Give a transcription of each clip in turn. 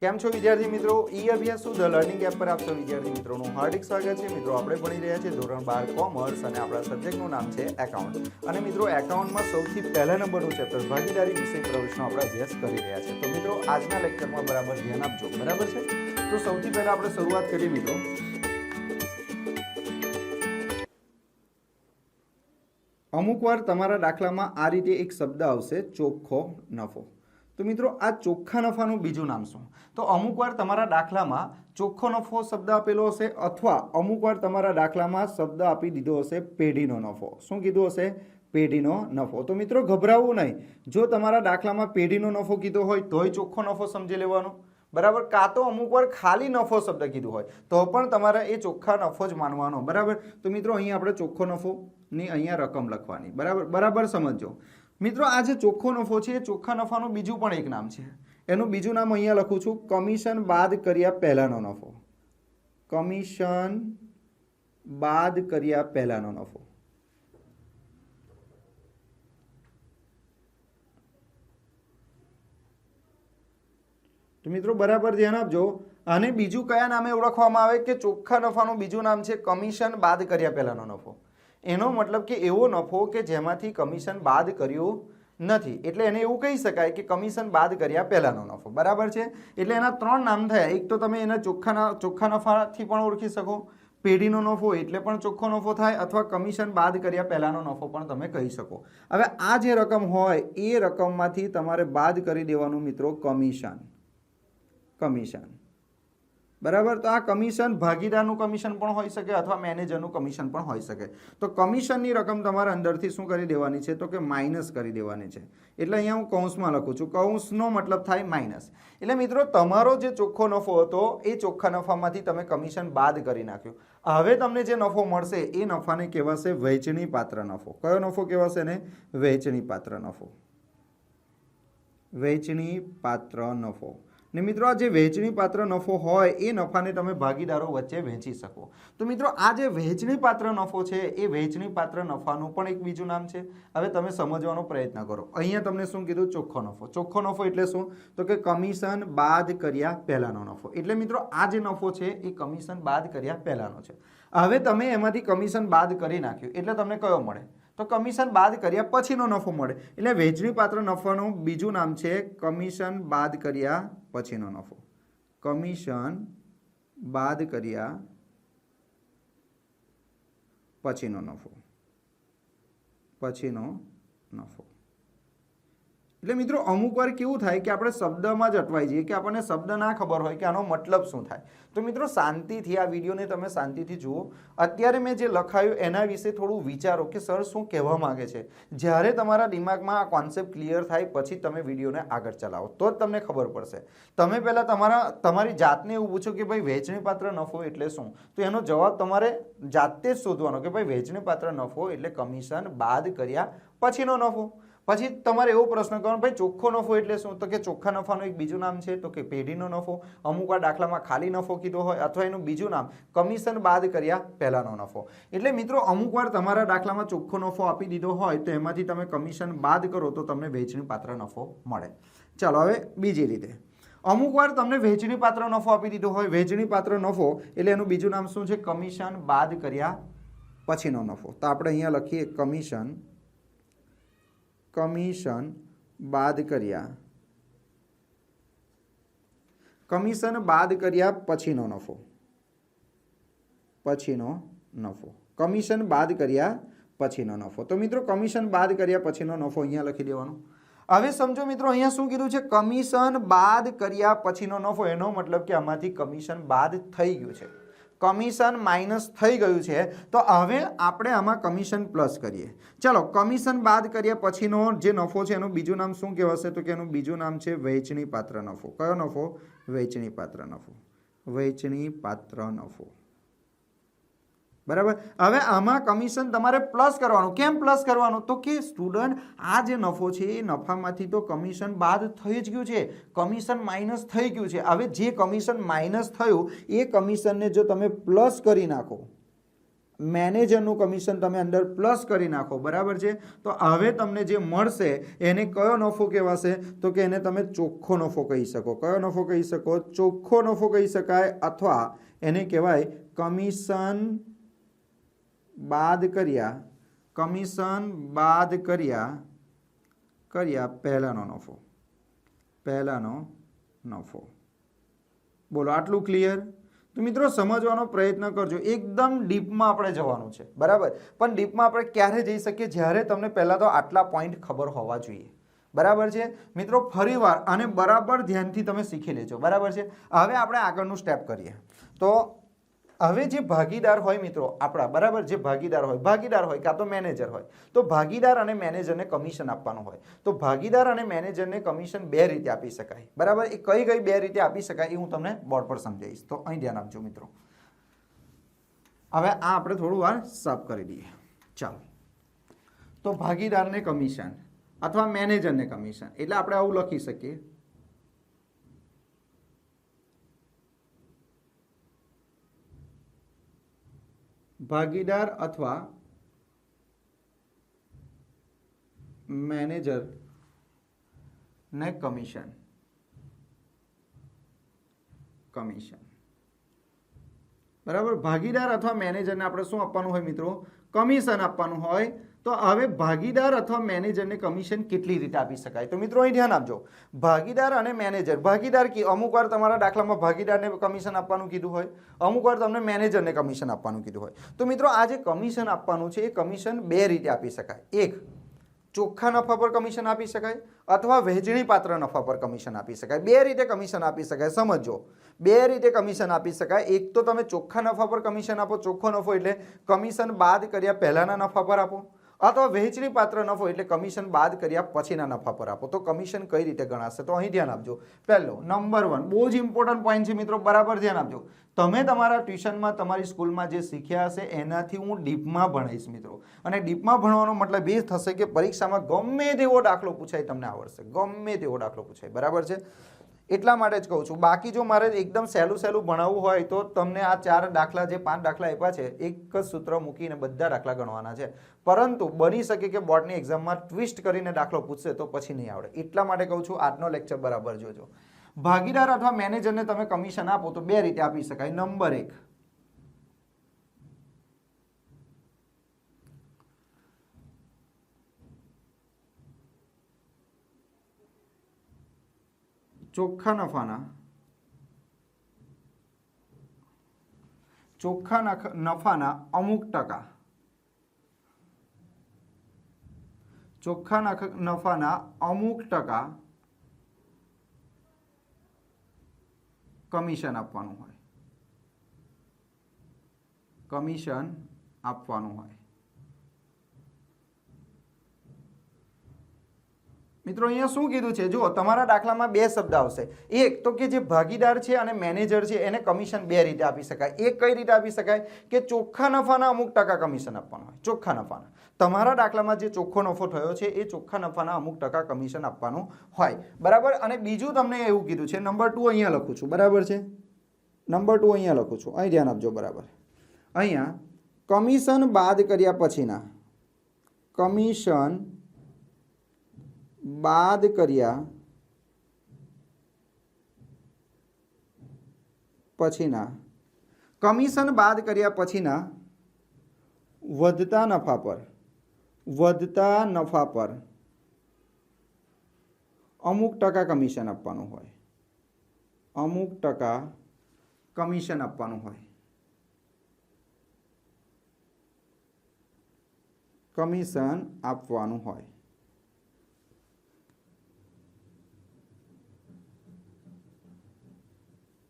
કેમ છો વિદ્યાર્થી મિત્રો? ઈ અભ્યાસ ધ લર્નિંગ એપ પર આપ સૌ વિદ્યાર્થી મિત્રોનું હાર્દિક સ્વાગત છે। મિત્રો આપણે ભણી રહ્યા છીએ ધોરણ 12 કોમર્સ અને આપણા સબ્જેક્ટનું નામ છે એકાઉન્ટ। અને મિત્રો એકાઉન્ટમાં સૌથી પહેલા નંબરનું ચેપ્ટર ભાગીદારી વિષય પ્રવેશનો આપણે અભ્યાસ કરી રહ્યા છીએ। તો મિત્રો આજના લેક્ચરમાં બરાબર ધ્યાન આપજો, બરાબર છે? તો સૌથી પહેલા આપણે શરૂઆત કરીએ મિત્રો। અમુક વાર તમારા દાખલામાં આ રીતે એક શબ્દ આવશે, ચોખ્ખો નફો। તો મિત્રો આ ચોખ્ખા નફાનું બીજું નામ શું? તો અમુક વાર તમારા દાખલામાં ચોખ્ખો નફો શબ્દ આપેલો હશે, અથવા અમુક વાર તમારા દાખલામાં શબ્દ આપી દીધો હશે પેઢીનો નફો। શું કીધું હશે? પેઢીનો નફો। તો મિત્રો ગભરાવું નહીં, જો તમારા દાખલામાં પેઢીનો નફો કીધો હોય તોય ચોખ્ખો નફો સમજી લેવાનો, બરાબર? કાં તો અમુક વાર ખાલી નફો શબ્દ કીધું હોય તો પણ તમારે એ ચોખ્ખા નફો જ માનવાનો, બરાબર? તો મિત્રો અહીંયા આપણે ચોખ્ખો નફોની અહીંયા રકમ લખવાની, બરાબર સમજો મિત્રો। આ જે ચોખ્ખો નફો છે એ ચોખ્ખા નફાનું બીજું પણ એક નામ છે। એનું બીજું નામ અહીંયા લખું છું, કમિશન બાદ કર્યા પહેલાનો નફો। કમિશન બાદ કર્યા પહેલાનો નફો। તો મિત્રો બરાબર ધ્યાન આપજો। આને બીજું કયા નામે ઓળખવામાં આવે કે ચોખ્ખા નફાનું બીજું નામ છે કમિશન બાદ કર્યા પહેલાનો નફો। એનો મતલબ કે એવો નફો કે જેમાંથી કમિશન બાદ કર્યું નથી, એટલે એને એવું કહી શકાય કે કમિશન બાદ કર્યા પહેલાનો નફો, બરાબર છે? એટલે એના ત્રણ નામ થયા। એક તો તમે એને ચોખ્ખા નફાથી પણ ઓળખી શકો, પેઢીનો નફો એટલે પણ ચોખ્ખો નફો થાય, અથવા કમિશન બાદ કર્યા પહેલાનો નફો પણ તમે કહી શકો। હવે આ જે રકમ હોય એ રકમમાંથી તમારે બાદ કરી દેવાનું મિત્રો કમિશન, બરાબર? તો આ કમિશન ભાગીદારનું કમિશન પણ હોઈ શકે અથવા મેનેજરનું કમિશન પણ હોઈ શકે। તો કમિશનની રકમ તમારે અંદરથી શું કરી દેવાની છે? તો કે માઇનસ કરી દેવાની છે। એટલે અહીંયા હું કૌંસમાં લખું છું, કૌંસનો મતલબ થાય માઇનસ। એટલે મિત્રો તમારો જે ચોખ્ખો નફો હતો એ ચોખ્ખા નફામાંથી તમે કમિશન બાદ કરી નાખ્યું। હવે તમને જે નફો મળશે એ નફાને કહેવાશે વહેંચણી પાત્ર નફો। કયો નફો કહેવાશે ને? વહેંચણી પાત્ર નફો, વહેંચણી પાત્ર નફો। ને મિત્રો આ જે વહેંચણી પાત્ર નફો હોય એ નફાને તમે ભાગીદારો વચ્ચે વહેંચી શકો। તો મિત્રો આ જે વહેંચણી પાત્ર નફો છે એ વહેંચણી પાત્ર નફાનું પણ એક બીજું નામ છે। હવે તમે સમજવાનો પ્રયત્ન કરો। અહીંયા તમને શું કીધું? ચોખ્ખો નફો। ચોખ્ખો નફો એટલે શું? તો કે કમિશન બાદ કર્યા પહેલાનો નફો। એટલે મિત્રો આ જે નફો છે એ કમિશન બાદ કર્યા પહેલાનો છે। હવે તમે એમાંથી કમિશન બાદ કરી નાખ્યું એટલે તમને કયો મળે? તો કમિશન બાદ કર્યા પછીનો નફો મળે। એટલે વહેંચણી પાત્ર નફાનું બીજું નામ છે કમિશન બાદ કર્યા પછીનો નફો। કમિશન બાદ કર્યા પછીનો નફો, પછીનો નફો। એટલે મિત્રો અમુક વાર કેવું થાય કે આપણે શબ્દમાં જ અટવાઈ જઈએ, કે આપણને શબ્દ ના ખબર હોય કે આનો મતલબ શું થાય। તો મિત્રો શાંતિથી આ વિડીયોને તમે શાંતિથી જુઓ। અત્યારે મેં જે લખાયું એના વિશે થોડું વિચારો કે સર શું કહેવા માંગે છે। જ્યારે તમારા દિમાગમાં આ કોન્સેપ્ટ ક્લિયર થાય પછી તમે વિડીયોને આગળ ચલાવો તો જ તમને ખબર પડશે। તમે પહેલાં તમારી જાતને એવું પૂછો કે ભાઈ વહેંચણી પાત્ર નફો એટલે શું? તો એનો જવાબ તમારે જાતે જ શોધવાનો કે ભાઈ વહેંચણી પાત્ર નફો એટલે કમિશન બાદ કર્યા પછીનો નફો। પછી તમારે એવો પ્રશ્ન કરવાનો, ભાઈ ચોખ્ખો નફો એટલે શું? તો કે ચોખ્ખા નફાનું એક બીજું નામ છે તો કે પેઢીનો નફો। અમુક વાર દાખલામાં ખાલી નફો કીધો હોય અથવા એનું બીજું નામ કમિશન બાદ કર્યા પહેલાનો નફો। એટલે મિત્રો અમુક વાર તમારા દાખલામાં ચોખ્ખો નફો આપી દીધો હોય તો એમાંથી તમે કમિશન બાદ કરો તો તમને વહેંચણી પાત્ર નફો મળે। ચાલો હવે બીજી રીતે, અમુક વાર તમને વહેંચણી પાત્ર નફો આપી દીધો હોય, વહેંચણી પાત્ર નફો એટલે એનું બીજું નામ શું છે? કમિશન બાદ કર્યા પછીનો નફો। તો આપણે અહીંયા લખીએ કમિશન બાદ કર્યા પછીનો નફો, કમિશન બાદ કર્યા પછીનો નફો। તો મિત્રો કમિશન બાદ કર્યા પછીનો નફો અહીંયા લખી દેવાનો। હવે સમજો મિત્રો અહીંયા શું કીધું છે? કમિશન બાદ કર્યા પછીનો નફો। એનો મતલબ કે આમાંથી કમિશન બાદ થઈ ગયું છે, કમિશન માઇનસ થઈ ગયું છે। તો હવે આપણે આમાં કમિશન પ્લસ કરીએ। ચાલો, કમિશન બાદ કર્યા પછીનો જે નફો છે એનું બીજું નામ શું કહેવાશે? તો કે એનું બીજું નામ છે વહેંચણી પાત્ર નફો। કયો નફો? વહેંચણી પાત્ર નફો, વહેંચણી પાત્ર નફો, બરાબર? હવે આમાં કમિશન તમારે પ્લસ કરવાનું। કેમ પ્લસ કરવાનું? તો કે સ્ટુડન્ટ આ જે નફો છે એ નફામાંથી તો કમિશન બાદ થઈ જ ગયું છે, કમિશન માઇનસ થઈ ગયું છે। હવે જે કમિશન માઇનસ થયું એ કમિશનને જો તમે પ્લસ કરી નાખો મેનેજરનું કમિશન તમે અંદર પ્લસ કરી નાખો, બરાબર છે, તો હવે તમને જે મળશે એને કયો નફો કહેવાશે? તો કે એને તમે ચોખ્ખો નફો કહી શકો. કયો નફો કહી શકો? ચોખ્ખો નફો કહી શકાય, અથવા એને કહેવાય કમિશન બાદ કર્યા પહેલાનો નફો. બોલો, આટલું ક્લિયર? તો મિત્રો સમજવાનો પ્રયત્ન કરજો. એકદમ ડીપમાં આપણે જવાનું છે, બરાબર, પણ ડીપમાં આપણે ક્યારે જઈ શકીએ? જ્યારે તમને પહેલાં તો આટલા પોઈન્ટ ખબર હોવા જોઈએ, બરાબર છે મિત્રો. ફરીવાર આને બરાબર ધ્યાનથી તમે શીખી લેજો, બરાબર છે. હવે આપણે આગળનું સ્ટેપ કરીએ. તો હવે જે ભાગીદાર હોય મિત્રો આપણા, બરાબર, જે ભાગીદાર હોય કાં તો મેનેજર હોય, તો ભાગીદાર અને મેનેજરને કમિશન આપવાનું હોય. તો ભાગીદાર અને મેનેજરને કમિશન બે રીતે આપી શકાય, બરાબર. એ કઈ બે રીતે આપી શકાય એ હું તમને બોર્ડ પર સમજાવીશ. તો અહીં ધ્યાન આપજો મિત્રો. હવે આ આપણે થોડું વાર સાફ કરી દઈએ. ચાલો, તો ભાગીદારને કમિશન અથવા મેનેજરને કમિશન, એટલે આપણે આવું લખી શકીએ, ભાગીદાર અથવા મેનેજર ને કમિશન. બરાબર. ભાગીદાર અથવા મેનેજરને આપણે શું આપવાનું હોય મિત્રો? કમિશન આપવાનું હોય. તો હવે ભાગીદાર અથવા મેનેજરને કમિશન કેટલી રીતે આપી શકાય? તો મિત્રો અહીં ધ્યાન આપજો. ભાગીદાર અને મેનેજર, ભાગીદાર અમુક વાર તમારા દાખલામાં ભાગીદારને કમિશન આપવાનું કીધું હોય, અમુક વાર તમને મેનેજરને કમિશન આપવાનું કીધું હોય. તો મિત્રો આ જે કમિશન આપવાનું છે એ કમિશન બે રીતે આપી શકાય. એક, ચોખ્ખા નફા પર કમિશન આપી શકાય, અથવા વહેંચણી પાત્ર નફા પર કમિશન આપી શકાય. બે રીતે કમિશન આપી શકાય, સમજો. બે રીતે કમિશન આપી શકાય. એક તો તમે ચોખ્ખા નફા પર કમિશન આપો. ચોખ્ખો નફો એટલે કમિશન બાદ કર્યા પહેલાના નફા પર આપો, અથવા વહેંચણી પાત્ર નફો એટલે કમિશન બાદ કર્યા પછીના નફા પર આપો. તો કમિશન કઈ રીતે ગણાશે? તો અહીં ધ્યાન આપજો. પહેલો, નંબર 1, બહુ જ ઇમ્પોર્ટન્ટ પોઈન્ટ છે મિત્રો, બરાબર ધ્યાન આપજો. તમે તમારા ટ્યુશનમાં તમારી સ્કૂલમાં જે શીખ્યા હશે એનાથી હું ડીપમાં ભણાવીશ મિત્રો. અને ડીપમાં ભણવાનો મતલબ એ થશે કે પરીક્ષામાં ગમે તેવો દાખલો પૂછાય તમને આવડશે, ગમે તેવો દાખલો પૂછાય, બરાબર છે. એટલા માટે જ કહું છું. બાકી જો મારે એકદમ સહેલું ભણાવવું હોય તો તમને આ 4 દાખલા, જે 5 દાખલા આપ્યા છે, એક જ સૂત્ર મૂકીને બધા દાખલા ગણવાના છે. પરંતુ બની શકે કે બોર્ડની એક્ઝામમાં ટ્વિસ્ટ કરીને દાખલો પૂછશે તો પછી નહીં આવડે. એટલા માટે કહું છું આજનો લેક્ચર બરાબર જોજો. ભાગીદાર અથવા મેનેજરને તમે કમિશન આપો તો બે રીતે આપી શકાય. નંબર 1, ચોખ્ખા નફાના અમુક ટકા, ચોખ્ખા નફાના અમુક ટકા કમિશન આપવાનું હોય. મિત્રો અહીંયા શું કીધું છે? જો તમારા દાખલામાં બે શબ્દ આવશે. એક તો કે જે ભાગીદાર છે અને મેનેજર છે એને કમિશન બે રીતે આપી શકાય. એક કઈ રીતે આપી શકાય? કે ચોખ્ખા નફાના અમુક ટકા કમિશન આપવાનું હોય. ચોખ્ખા નફાના, તમારા દાખલામાં જે ચોખ્ખો નફો થયો છે એ ચોખ્ખા નફાના અમુક ટકા કમિશન આપવાનું હોય, બરાબર. અને બીજું તમને એવું કીધું છે, નંબર 2 અહીંયા લખું છું, બરાબર છે. નંબર 2 અહીંયા લખું છું, અહીં ધ્યાન આપજો, બરાબર. અહીંયા કમિશન બાદ કર્યા પછીના, કમિશન બાદ કર્યા પછીના વધતા નફા પર અમુક ટકા કમિશન આપવાનું હોય.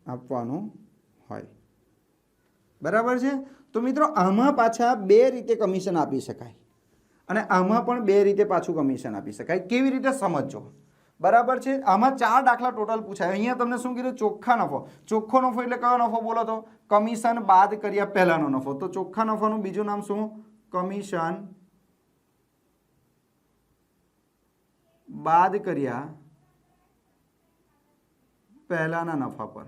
આપવાનું હોય, બરાબર છે. તો મિત્રો આમાં પાછા બે રીતે કમિશન આપી શકાય અને આમાં પણ બે રીતે પાછું કમિશન આપી શકાય. કેવી રીતે સમજો, બરાબર છે. આમાં 4 દાખલા ટોટલ પૂછાય. અહીંયા તમને શું કીધું? ચોખ્ખા નફો. ચોખ્ખો નફો એટલે કયો નફો બોલો તો? કમિશન બાદ કર્યા પહેલાનો નફો. તો ચોખ્ખા નફાનું બીજું નામ શું? કમિશન બાદ કર્યા પહેલાના નફા પર,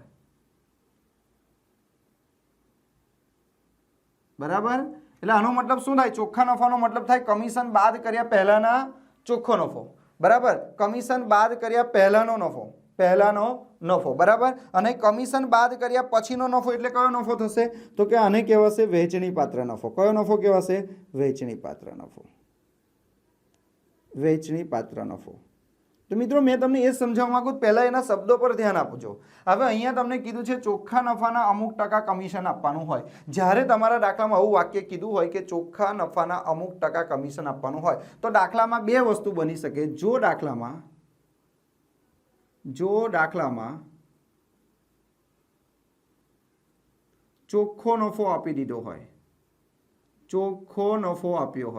બરાબર. એટલે આનો મતલબ શું થાય? ચોખ્ખા નફાનો મતલબ થાય કમિશન બાદ કર્યા પહેલાના ચોખ્ખો નફો, બરાબર? કમિશન બાદ કર્યા પહેલાનો નફો, બરાબર? અને કમિશન બાદ કર્યા પછીનો નફો એટલે કયો નફો થશે? તો કે આને કહેવાશે વહેંચણી પાત્ર નફો. કયો નફો કહેવાશે? વહેંચણી પાત્ર નફો. વહેંચણી પાત્ર નફો. તો મિત્રો મેં તમને એ સમજાવવા માંગુ, પહેલા એના શબ્દો પર ધ્યાન આપજો. હવે અહીંયા તમને કીધું છે ચોખ્ખા નફાના અમુક ટકા કમિશન આપવાનું હોય. જ્યારે તમારા દાખલામાં આવું વાક્ય કીધું હોય કે ચોખ્ખા નફાના અમુક ટકા કમિશન આપવાનું હોય, તો દાખલામાં બે વસ્તુ બની શકે. જો દાખલામાં ચોખ્ખો નફો આપી દીધો હોય, ચોખ્ખો નફો આપ્યો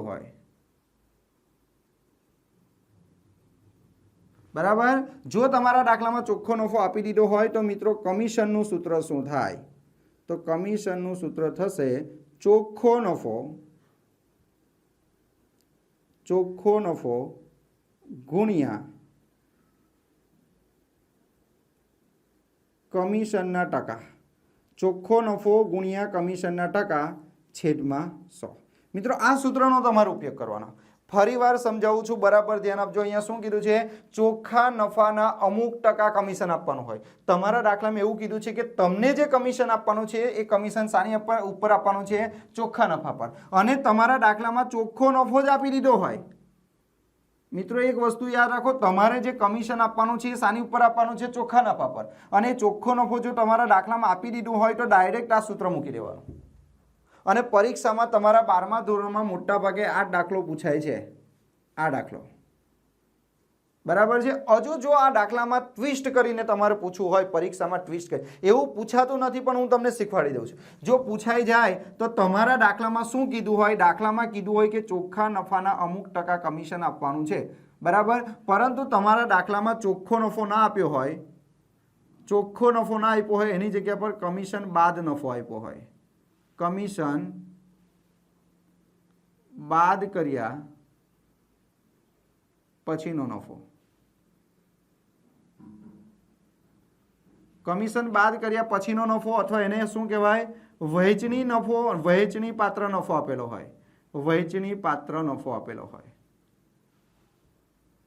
હોય, બરાબર? જો તમારા દાખલામાં ચોખ્ખો નફો આપી દીધો હોય તો મિત્રો કમિશનનું સૂત્ર શું થાય? તો કમિશનનું સૂત્ર થશે ચોખ્ખો નફો ગુણ્યા કમિશનના ટકા. ચોખ્ખો નફો ગુણ્યા કમિશનના ટકા છેદમાં 100. મિત્રો આ સૂત્રનો તમારે ઉપયોગ કરવાનો. ફરી વાર સમજાવું છું, બરાબર ધ્યાન આપજો. અહીંયા શું કીધું છે? ચોખ્ખા નફાના અમુક ટકા કમિશન આપવાનું હોય. તમારા દાખલામાં એવું કીધું છે કે તમને જે કમિશન આપવાનું છે એ કમિશન શાની ઉપર આપવાનું છે? ચોખ્ખા નફા પર. અને તમારા દાખલામાં ચોખ્ખો નફો જ આપી દીધો હોય. મિત્રો એક વસ્તુ યાદ રાખો, તમારે જે કમિશન આપવાનું છે એ શાની ઉપર આપવાનું છે? ચોખ્ખા નફા પર. અને ચોખ્ખો નફો જો તમારા દાખલામાં આપી દીધું હોય તો ડાયરેક્ટ આ સૂત્ર મૂકી દેવાનું. અને પરીક્ષામાં તમારા 12મા ધોરણમાં મોટા ભાગે આ દાખલો પૂછાય છે. આ દાખલો, બરાબર છે? હજુ જો આ દાખલામાં ટ્વિસ્ટ કરીને તમારે પૂછવું હોય, પરીક્ષામાં ટ્વિસ્ટ કરી, એવું પૂછાતું નથી, પણ હું તમને શીખવાડી દઉં છું. જો પૂછાઈ જાય તો તમારા દાખલામાં શું કીધું હોય? દાખલામાં કીધું હોય કે ચોખ્ખા નફાના અમુક ટકા કમિશન આપવાનું છે, બરાબર? પરંતુ તમારા દાખલામાં ચોખ્ખો નફો ના આપ્યો હોય, ચોખ્ખો નફો ના આપ્યો હોય, એની જગ્યા પર કમિશન બાદ નફો આપ્યો હોય. કમિશન બાદ કર્યા પછીનો નફો. કમિશન બાદ કર્યા પછીનો નફો, અથવા એને શું કહેવાય? વહેંચણી પાત્ર નફો આપેલો હોય. વહેંચણી પાત્ર નફો આપેલો હોય,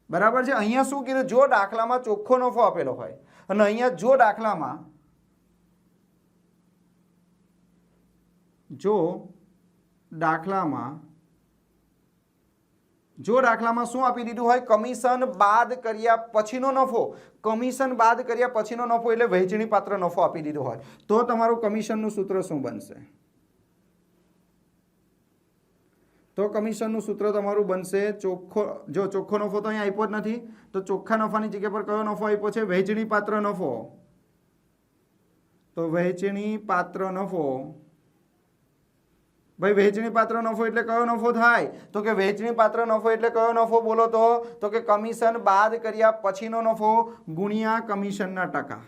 બરાબર છે? અહીંયા શું કીધું? જો દાખલામાં ચોખ્ખો નફો આપેલો હોય, અને અહીંયા જો દાખલામાં શું આપી દીધું હોય? કમિશન બાદ કર્યા પછીનો નફો. કમિશન બાદ કર્યા પછીનો નફો એટલે વહેંચણી પાત્ર નફો આપી દીધો હોય, તો તમારું કમિશનનું સૂત્ર શું બનશે? તો કમિશનનું સૂત્ર તમારું બનશે ચોખ્ખો નફો તો અહીંયા આપ્યો જ નથી, તો ચોખ્ખા નફાની જગ્યા પર કયો નફો આપ્યો છે? વહેંચણી પાત્ર નફો. તો વહેંચણી પાત્ર નફો, ભાઈ વહેંચણી પાત્ર નફો એટલે કયો નફો થાય? તો કે વહેંચણી પાત્ર નફો એટલે કયો નફો બોલો તો કે કમિશન બાદ કર્યા પછીનો નફો ગુણ્યા કમિશનના ટકા.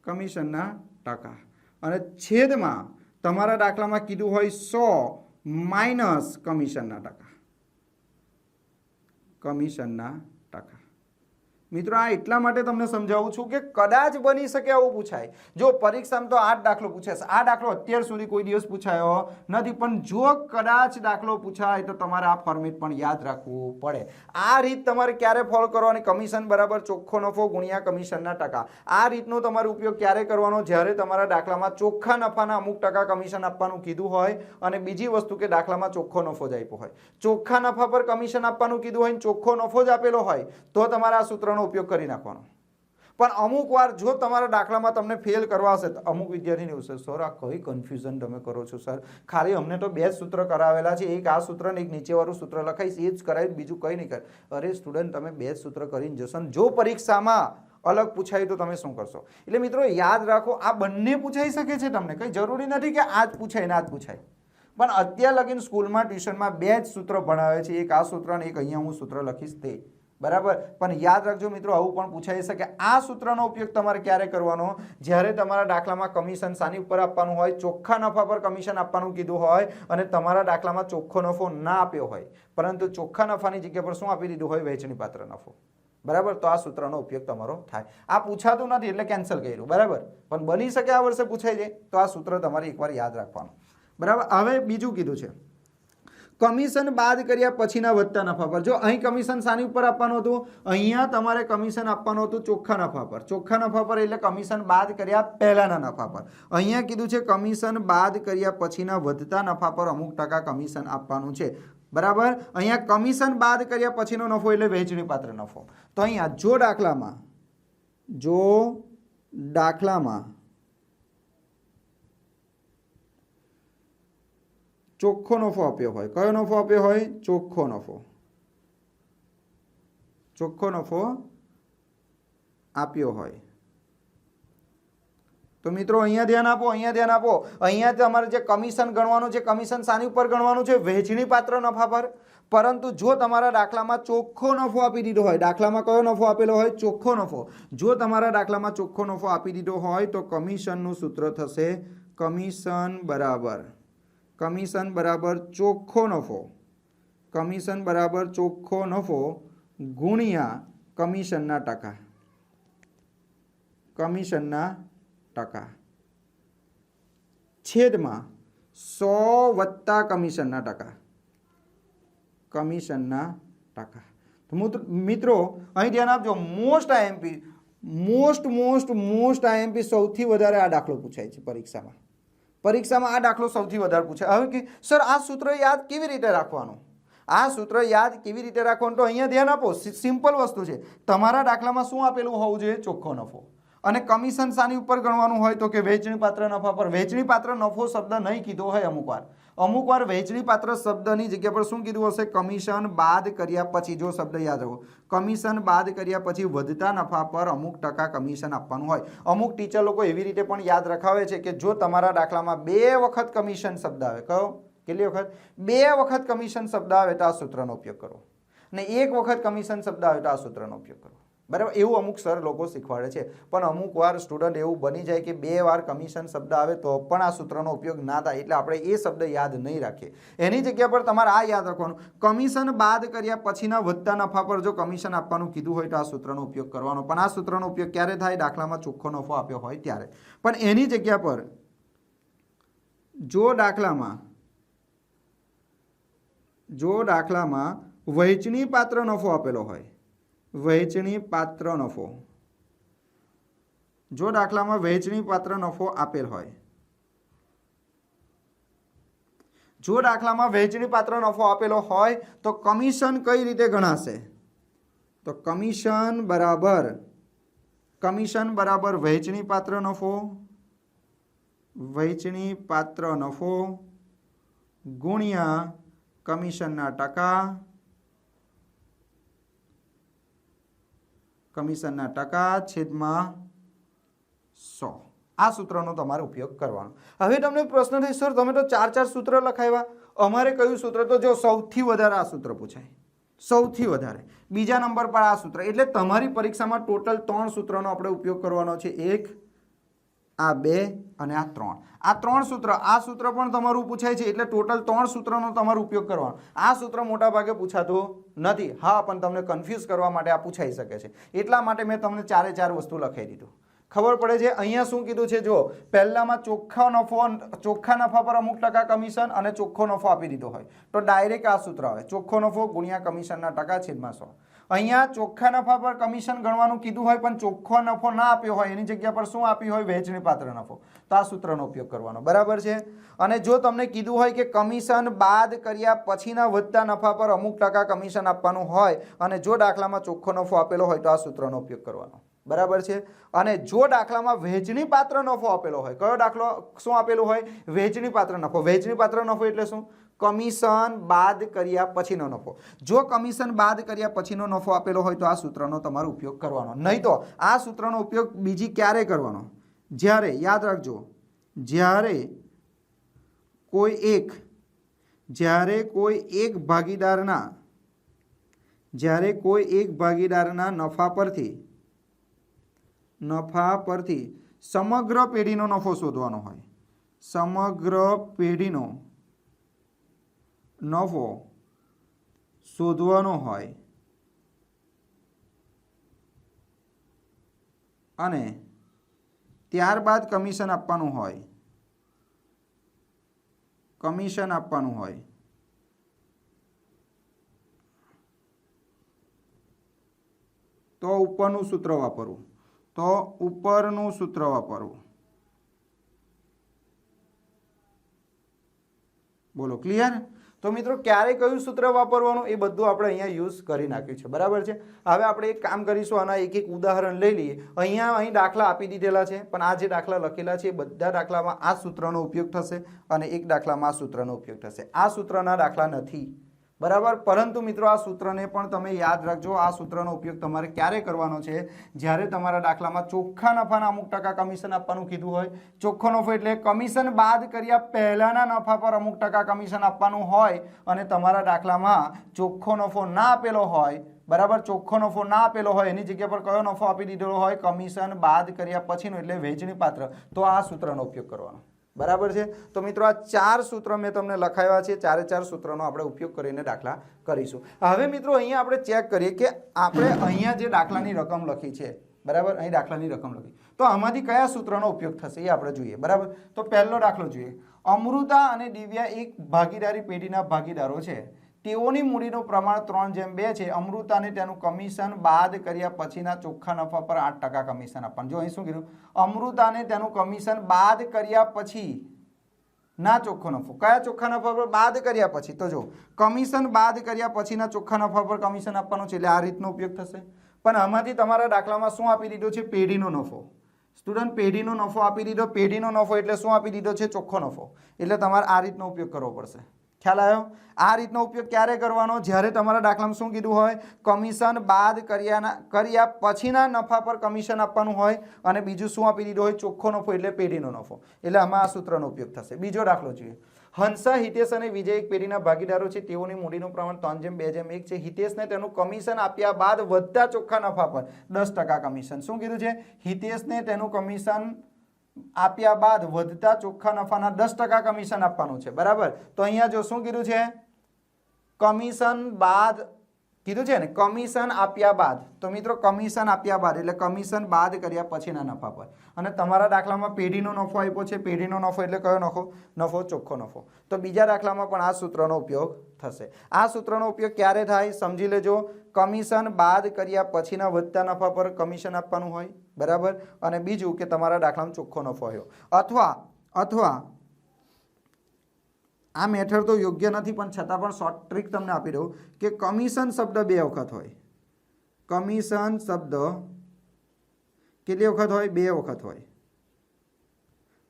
કમિશનના ટકા. અને છેદમાં તમારા દાખલામાં કીધું હોય 100 માઇનસ કમિશનના ટકા. કમિશનના ટકા. મિત્રો આ એટલા માટે તમને સમજાવું છું કે કદાચ બની શકે આવું પૂછાય. જો પરીક્ષામાં તો આ જ દાખલો પૂછાશે. આ દાખલો અત્યાર સુધી કોઈ દિવસ પૂછાયો નથી, પણ જો કદાચ દાખલો પૂછાય તો તમારે આ ફોર્મેટ પણ યાદ રાખવું પડે. આ રીત તમારે ક્યારે ફોલો કરવાની? કમિશન બરાબર ચોખ્ખો નફો ગુણ્યા કમિશનના ટકા. આ રીતનો તમારો ઉપયોગ ક્યારે કરવાનો? જ્યારે તમારા દાખલામાં ચોખ્ખા નફાના અમુક ટકા કમિશન આપવાનું કીધું હોય, અને બીજી વસ્તુ કે દાખલામાં ચોખ્ખો નફો જ આપ્યો હોય. ચોખ્ખા નફા પર કમિશન આપવાનું કીધું હોય, ચોખ્ખો નફો જ આપેલો હોય, તો તમારે આ સૂત્રનો ઉપયોગ કરી નાખવાનો. પણ અમુક વાર જો તમારા દાખલામાં તમને ફેલ કરવા હશે, તો અમુક વિદ્યાર્થીને એવું છે, સર આ કઈ કન્ફ્યુઝન તમે કરો છો સર? ખાલી અમને તો 2 સૂત્ર કરાવેલા છે, એક આ સૂત્ર ને એક નીચેવાળું સૂત્ર લખાઈશ, એ જ કરાવીશ, બીજું કંઈ નહીં કર. અરે સ્ટુડન્ટ, તમે 2 સૂત્ર કરીને જશો ને જો પરીક્ષામાં અલગ પૂછાય તો તમે શું કરશો? એટલે મિત્રો યાદ રાખો, આ બંને પૂછાઈ શકે છે તમને. કંઈ જરૂરી નથી કે આ જ પૂછાય ને આ જ પૂછાય. પણ અત્યાર લગીને સ્કૂલમાં ટ્યુશનમાં 2 જ સૂત્ર ભણાવે છે, એક આ સૂત્ર અને એક અહીંયા હું સૂત્ર લખીશ તે, બરાબર? પણ યાદ રાખજો મિત્રો, આવું પણ પૂછાઈ શકે. આ સૂત્રનો ઉપયોગ તમારે ક્યારે કરવાનો? જ્યારે તમારા દાખલામાં કમિશન શાની ઉપર આપવાનું હોય? ચોખ્ખા નફા પર કમિશન આપવાનું કીધું હોય, અને તમારા દાખલામાં ચોખ્ખો નફો ના આપ્યો હોય, પરંતુ ચોખ્ખા નફાની જગ્યા પર શું આપી દીધું હોય? વહેંચણી પાત્ર નફો. बराबर। तो आ सूत्रनो उपयोग तमारो थाय। आ पूछातुं नथी એટલે કેન્સલ કર્યું, બરાબર, પણ બની શકે આ વર્ષે પૂછાઈ જાય તો આ સૂત્ર તમારે એકવાર યાદ રાખવાનું, બરાબર। હવે બીજું કીધું છે કમિશન બાદ કર્યા પછીના વધતા નફા પર। જો અહીં કમિશન સાની ઉપર આપવાનું હતું, અહીંયા તમારે કમિશન આપવાનું હતું ચોખ્ખા નફા પર। ચોખ્ખા નફા પર એટલે કમિશન બાદ કર્યા પહેલાના નફા પર। અહીંયા કીધું છે કમિશન બાદ કર્યા પછીના વધતા નફા પર અમુક ટકા કમિશન આપવાનું છે, બરાબર। અહીંયા કમિશન બાદ કર્યા પછીનો નફો એટલે વહેંચણી પાત્ર નફો। તો અહીંયા જો દાખલામાં ચોખ્ખો નફો આપ્યો હોય, કયો નફો આપ્યો હોય? ચોખ્ખો નફો। ચોખ્ખો નફો આપ્યો હોય તો મિત્રો અહીંયા ધ્યાન આપો, અહીંયા ધ્યાન આપો। અહીંયા તમારે જે કમિશન ગણવાનું છે, કમિશન સાની ઉપર ગણવાનું છે? વહેંચણી પાત્ર નફા પર। પરંતુ જો તમારા દાખલામાં ચોખ્ખો નફો આપી દીધો હોય, દાખલામાં કયો નફો આપેલો હોય? ચોખ્ખો નફો। જો તમારા દાખલામાં ચોખ્ખો નફો આપી દીધો હોય તો કમિશનનું સૂત્ર થશે કમિશન બરાબર ચોખ્ખો નફો, કમિશન બરાબર ચોખ્ખો નફો ગુણ્યા કમિશનના ટકા, કમિશનના ટકા છેદમાં 100 વત્તા કમિશનના ટકા, કમિશનના ટકા। તો મિત્રો અહીં ધ્યાન આપજો, મોસ્ટ આઈએમપી સૌથી વધારે આ દાખલો પૂછાય છે પરીક્ષામાં। પરીક્ષામાં આ દાખલો સૌથી વધારે પૂછાય। હવે કે સર આ સૂત્ર યાદ કેવી રીતે રાખવાનું? આ સૂત્ર યાદ કેવી રીતે રાખવાનું? તો અહીંયા ધ્યાન આપો, સિમ્પલ વસ્તુ છે। તમારા દાખલામાં શું આપેલું હોવું જોઈએ? ચોખ્ખો નફો। અને કમિશન સાની ઉપર ગણવાનું હોય તો કે વહેંચણી પાત્ર નફા પર। વહેંચણી પાત્ર નફો શબ્દ નહીં કીધો હોય અમુક વાર વહેંચણી પાત્ર શબ્દની જગ્યા પર શું કીધું હશે? કમિશન બાદ કર્યા પછી। જો શબ્દ યાદ રાખો, કમિશન બાદ કર્યા પછી વધતા નફા પર અમુક ટકા કમિશન આપવાનું હોય। અમુક ટીચર લોકો એવી રીતે પણ યાદ રખાવે છે કે જો તમારા દાખલામાં 2 વખત કમિશન શબ્દ આવે, કયો? કેટલી વખત? 2 વખત કમિશન શબ્દ આવે તો આ સૂત્રનો ઉપયોગ કરો, અને 1 વખત કમિશન શબ્દ આવે તો આ સૂત્રનો ઉપયોગ કરો, બરાબર। એવું અમુક સર લોકો શીખવાડે છે, પણ અમુક વાર સ્ટુડન્ટ એવું બની જાય કે 2 વાર કમિશન શબ્દ આવે તો પણ આ સૂત્રનો ઉપયોગ ના થાય, એટલે આપણે એ શબ્દ યાદ નહીં રાખીએ। એની જગ્યા પર તમારે આ યાદ રાખવાનું, કમિશન બાદ કર્યા પછીના વધતા નફા પર જો કમિશન આપવાનું કીધું હોય તો આ સૂત્રનો ઉપયોગ કરવાનો। પણ આ સૂત્રનો ઉપયોગ ક્યારે થાય? દાખલામાં ચોખ્ખો નફો આપ્યો હોય ત્યારે। પણ એની જગ્યા પર જો દાખલામાં વહેંચણી પાત્ર નફો આપેલો હોય, વહેંચણી પાત્ર નફો, જો દાખલામાં વહેંચણી પાત્ર નફો આપેલ હોય, જો દાખલામાં વહેંચણી પાત્ર નફો આપેલો હોય તો કમિશન કઈ રીતે ગણાશે? તો કમિશન બરાબર વહેંચણી પાત્ર નફો ગુણ્યા કમિશનના ટકા, કમિશનના ટકા છેદમાં 100। આ સૂત્રનો તમારે ઉપયોગ કરવાનો। હવે તમને પ્રશ્ન થાય સર તમે તો 4 સૂત્ર લખાવ્યા, અમારે કયું સૂત્ર? તો જો સૌથી વધારે આ સૂત્ર પૂછાય, સૌથી વધારે બીજા નંબર પર આ સૂત્ર। એટલે તમારી પરીક્ષામાં ટોટલ 3 સૂત્રનો આપણે ઉપયોગ કરવાનો છે, 1 આ 2 અને આ 3। આ 3 સૂત્ર, આ સૂત્ર પણ તમારું પૂછાય છે, એટલે ટોટલ 3 સૂત્રનો તમારે ઉપયોગ કરવાનો। આ સૂત્ર મોટા ભાગે પૂછાતું નથી, હા, પણ તમને કન્ફ્યુઝ કરવા માટે આ પૂછાઈ શકે છે, એટલા માટે મેં તમને 4 વસ્તુ લખાઈ દીધું। ખબર પડે છે? અહીંયા શું કીધું છે? જો પહેલામાં ચોખ્ખા નફા પર અમુક ટકા કમિશન અને ચોખ્ખો નફો આપી દીધો હોય તો ડાયરેક્ટ આ સૂત્ર આવે, ચોખ્ખો નફો ગુણ્યા કમિશનના ટકા છેદમાં 100। અહીંયા ચોખ્ખા નફા પર કમિશન ગણવાનું કીધું હોય પણ ચોખ્ખો નફો ના આપ્યો હોય, એની જગ્યા પર શું આપ્યું હોય? વહેંચણી પાત્ર નફો, તો આ સૂત્રનો ઉપયોગ કરવાનો, બરાબર છે। અને જો તમને કીધું હોય કે કમિશન બાદ કર્યા પછીના વધતા નફા પર અમુક ટકા કમિશન આપવાનું હોય અને જો દાખલામાં ચોખ્ખો નફો આપેલો હોય તો આ સૂત્રનો ઉપયોગ કરવાનો, બરાબર છે। અને જો દાખલામાં વહેંચણી પાત્ર નફો આપેલો હોય, કયો દાખલો શું આપેલું હોય? વહેંચણી પાત્ર નફો। વહેંચણી પાત્ર નફો એટલે શું? કમિશન બાદ કર્યા પછીનો નફો। જો કમિશન બાદ કર્યા પછીનો નફો આપેલો હોય તો આ સૂત્રનો તમારો ઉપયોગ કરવાનો, નહીં તો આ સૂત્રનો ઉપયોગ બીજી ક્યારે કરવાનો? જ્યારે, યાદ રાખજો, જ્યારે કોઈ એક ભાગીદારના નફા પરથી સમગ્ર પેઢીનો નફો શોધવાનો હોય, સમગ્ર પેઢીનો નફો શોધવાનો હોય અને ત્યારબાદ કમિશન આપવાનું હોય, કમિશન આપવાનું હોય તો ઉપરનું સૂત્ર વાપરવું, તો ઉપરનું સૂત્ર વાપરવું. બોલો ક્લિયર? તો મિત્રો ક્યારે કયું સૂત્ર વાપરવાનું એ બધું આપણે અહીંયા યુઝ કરી નાખ્યું છે, બરાબર છે. હવે આપણે એક કામ કરીશું, આના એક એક ઉદાહરણ લઈ લઈએ. અહીં દાખલા આપી દીધેલા છે, પણ આ જે દાખલા લખેલા છે એ બધા દાખલામાં આ સૂત્રનો ઉપયોગ થશે અને એક દાખલામાં આ સૂત્રનો ઉપયોગ થશે. આ સૂત્રના દાખલા નથી, બરાબર. પરંતુ મિત્રો આ સૂત્રને પણ તમે યાદ રાખજો. આ સૂત્રનો ઉપયોગ તમારે ક્યારે કરવાનો છે? જ્યારે તમારા દાખલામાં ચોખ્ખા નફાના અમુક ટકા કમિશન આપવાનું કીધું હોય. ચોખ્ખો નફો એટલે કમિશન બાદ કર્યા પહેલાના નફા પર અમુક ટકા કમિશન આપવાનું હોય અને તમારા દાખલામાં ચોખ્ખો નફો ના આપેલો હોય, બરાબર. ચોખ્ખો નફો ના આપેલો હોય, એની જગ્યા પર કયો નફો આપી દીધેલો હોય? કમિશન બાદ કર્યા પછીનો, એટલે વહેંચણી પાત્ર. તો આ સૂત્રનો ઉપયોગ કરવાનો, બરાબર છે. તો મિત્રો આ 4 સૂત્ર મેં તમને લખાવ્યા છે. 4 સૂત્રનો આપણે ઉપયોગ કરીને દાખલા કરીશું. હવે મિત્રો અહીંયા આપણે ચેક કરીએ કે આપણે અહીંયા જે દાખલાની રકમ લખી છે, બરાબર, અહીં દાખલાની રકમ લખી, તો આમાંથી કયા સૂત્રનો ઉપયોગ થશે એ આપણે જોઈએ, બરાબર. તો પહેલો દાખલો જોઈએ. અમૃતા અને દિવ્યા એક ભાગીદારી પેઢીના ભાગીદારો છે. તેઓની મૂડીનું પ્રમાણ 3:2 છે. અમૃતાને તેનું કમિશન બાદ કર્યા પછીના ચોખ્ખા નફા પર 8% કમિશન આપવાનું. જો અહીં શું કીધું? અમૃતાને તેનું કમિશન બાદ કર્યા પછી ના ચોખ્ખો નફો. કયા ચોખ્ખા નફા પર? બાદ કર્યા પછી. તો જો કમિશન બાદ કર્યા પછીના ચોખ્ખા નફા પર કમિશન આપવાનું છે, એટલે આ રીતનો ઉપયોગ થશે. પણ આમાંથી તમારા દાખલામાં શું આપી દીધો છે? પેઢીનો નફો. સ્ટુડન્ટ, પેઢીનો નફો આપી દીધો. પેઢીનો નફો એટલે શું આપી દીધો છે? ચોખ્ખો નફો. એટલે તમારે આ રીતનો ઉપયોગ કરવો પડશે. ખ્યાલ આવ્યો? આ રીતનો ઉપયોગ ક્યારે કરવાનો? જ્યારે તમારા દાખલામાં શું કીધું હોય? કમિશન બાદ કર્યા પછીના નફા પર કમિશન આપવાનું હોય અને બીજું શું આપી દીધું હોય? ચોખ્ખો નફો એટલે પેઢીનો નફો. એટલે આમાં આ સૂત્રનો ઉપયોગ થશે. બીજો દાખલો જોઈએ. હંસા, હિતેશ અને વિજય એક પેઢીના ભાગીદારો છે. તેઓની મૂડીનું પ્રમાણ 3:2:1 છે. હિતેશને તેનું કમિશન આપ્યા બાદ વધતા ચોખ્ખા નફા પર 10% કમિશન. શું કીધું છે? હિતેશને તેનું કમિશન આપ્યા બાદ વધતા ચોખ્ખા નફાના 10% કમિશન આપવાનું છે, બરાબર. તો અહીંયા જો શું કીધું છે? કમિશન બાદ કીધું છે ને, કમિશન આપ્યા બાદ. તો મિત્રો કમિશન આપ્યા બાદ એટલે કમિશન બાદ કર્યા પછીના નફા પર. અને તમારા દાખલામાં પેઢીનો નફો આપ્યો છે. પેઢીનો નફો એટલે કયો નફો? ચોખ્ખો નફો. તો બીજા દાખલામાં પણ આ સૂત્રનો ઉપયોગ થશે. આ સૂત્રનો ઉપયોગ ક્યારે થાય? સમજી લેજો. કમિશન બાદ કર્યા પછીના વધતા નફા પર કમિશન આપવાનું હોય, બરાબર. અને બીજું કે તમારા દાખલામાં ચોખ્ખો નફો આવ્યો. અથવા આ મેથડ તો યોગ્ય નથી, પણ છતાં પણ શોર્ટ ટ્રીક તમને આપી દઉં કે કમિશન શબ્દ 2 વખત હોય. કમિશન શબ્દ કેટલી વખત હોય? 2 વખત હોય.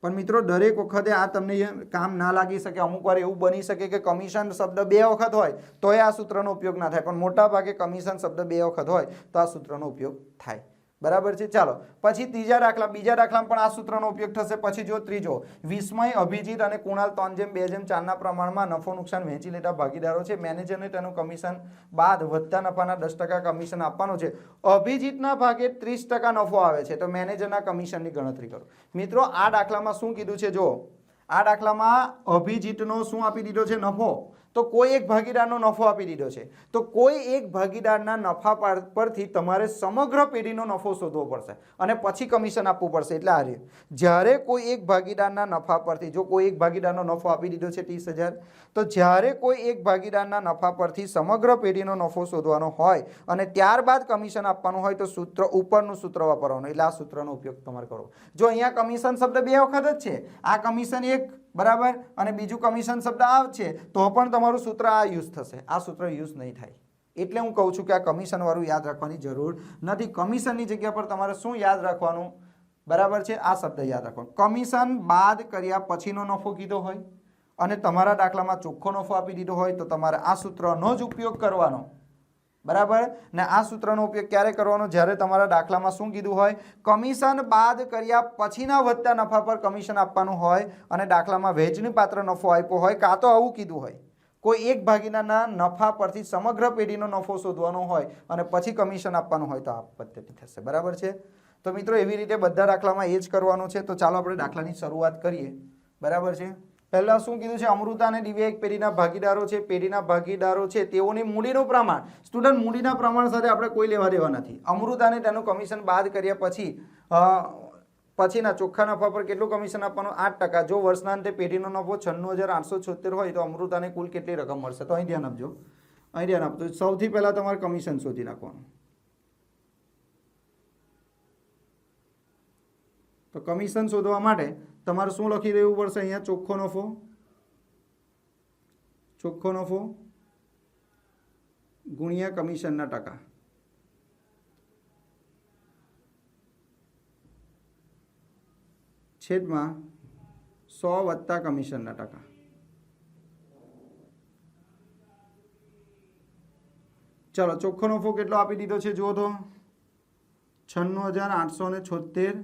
પણ મિત્રો દરેક વખતે આ તમને કામ ના લાગી શકે. અમુક વાર એવું બની શકે કે કમિશન શબ્દ 2 વખત હોય તોય આ સૂત્રનો ઉપયોગ ના થાય, પણ મોટા ભાગે કમિશન શબ્દ 2 વખત હોય તો આ સૂત્રનો ઉપયોગ થાય, બરાબર છે. ચાલો પછી બીજા દાખલામાં પણ આ સૂત્રનો ઉપયોગ થશે. પછી જો ત્રીજો, વિસ્મય, અભિજીત અને કુણાલ 3:2:4 પ્રમાણમાં નફો નુકસાન વહેંચી લેતા ભાગીદારો છે. મેનેજરને તેનું કમિશન બાદ વધતા નફાના 10% કમિશન આપવાનું છે. અભિજીતના ભાગે 30% નફો આવે છે, તો મેનેજરના કમિશનની ગણતરી કરો. મિત્રો આ દાખલામાં શું કીધું છે? જો આ દાખલામાં અભિજીતનો શું આપી દીધો છે? નફો. તો કોઈ એક ભાગીદારનો નફો આપી દીધો છે. તો કોઈ એક ભાગીદારના નફા પરથી તમારે સમગ્ર પેઢીનો નફો શોધવો પડશે અને પછી કમિશન આપવું પડશે. એટલે આ રીતે જ્યારે કોઈ એક ભાગીદારના નફા પરથી, જો કોઈ એક ભાગીદારનો નફો આપી દીધો છે 30,000, તો જ્યારે કોઈ એક ભાગીદારના નફા પરથી સમગ્ર પેઢીનો નફો શોધવાનો હોય અને ત્યારબાદ કમિશન આપવાનું હોય તો ઉપરનું સૂત્ર વાપરવાનું. એટલે આ સૂત્રનો ઉપયોગ તમારે કરવો. જો અહીંયા કમિશન શબ્દ 2 વખત જ છે, આ કમિશન 1, બરાબર, અને બીજું કમિશન શબ્દ આ છે, તો પણ તમારું સૂત્ર આ યુઝ થશે. આ સૂત્ર યુઝ નહીં થાય. એટલે હું કહું છું કે આ કમિશન વાળું યાદ રાખવાની જરૂર નથી. કમિશનની જગ્યા પર તમારે શું યાદ રાખવાનું? બરાબર છે, આ શબ્દ યાદ રાખવાનો. કમિશન બાદ કર્યા પછીનો નફો કીધો હોય અને તમારા દાખલામાં ચોખ્ખો નફો આપી દીધો હોય તો તમારે આ સૂત્રનો જ ઉપયોગ કરવાનો, બરાબર. ને આ સૂત્રનો ઉપયોગ ક્યારે કરવાનો? જ્યારે તમારા દાખલામાં શું કીધું હોય? કમિશન બાદ કર્યા પછીના વધતા નફા પર કમિશન આપવાનું હોય અને દાખલામાં વહેંચણી પાત્ર નફો આપ્યો હોય, કાં તો આવું કીધું હોય કોઈ એક ભાગીદારના નફા પરથી સમગ્ર પેઢીનો નફો શોધવાનો હોય અને પછી કમિશન આપવાનું હોય, તો આ પદ્ધતિ થશે, બરાબર છે. તો મિત્રો એવી રીતે બધા દાખલામાં એ જ કરવાનું છે. તો ચાલો આપણે દાખલાની શરૂઆત કરીએ, બરાબર છે. પહેલા શું કીધું છે? અમૃતા અને દિવ્યા એક પેઢીના ભાગીદારો છે. પેઢીના ભાગીદારો છે તેઓની મૂડીનું પ્રમાણ, સ્ટુડન્ટ મૂડીના પ્રમાણ સાથે આપણે કોઈ લેવા દેવા નથી. અમૃતાને તેનું કમિશન બાદ કર્યા પછીના ચોખ્ખા નફા પર કેટલું કમિશન આપવાનું? 8%. જો વર્ષના અંતે પેઢીનો નફો 96,876 હોય તો અમૃતાને કુલ કેટલી રકમ મળશે? તો અહીં ધ્યાન આપજો, અહીં ધ્યાન આપજો. સૌથી પહેલા તમારે કમિશન શોધી નાખવાનું. તો કમિશન શોધવા માટે તમારે શું લખી દેવું પડશે? અહીંયા ચોખ્ખો નફો ગુણ્યા કમિશનના ટકા. છેદમાં 100 વત્તા કમિશનના ટકા. ચલો, ચોખ્ખો નફો કેટલો આપી દીધો છે જુઓ તો 96,876.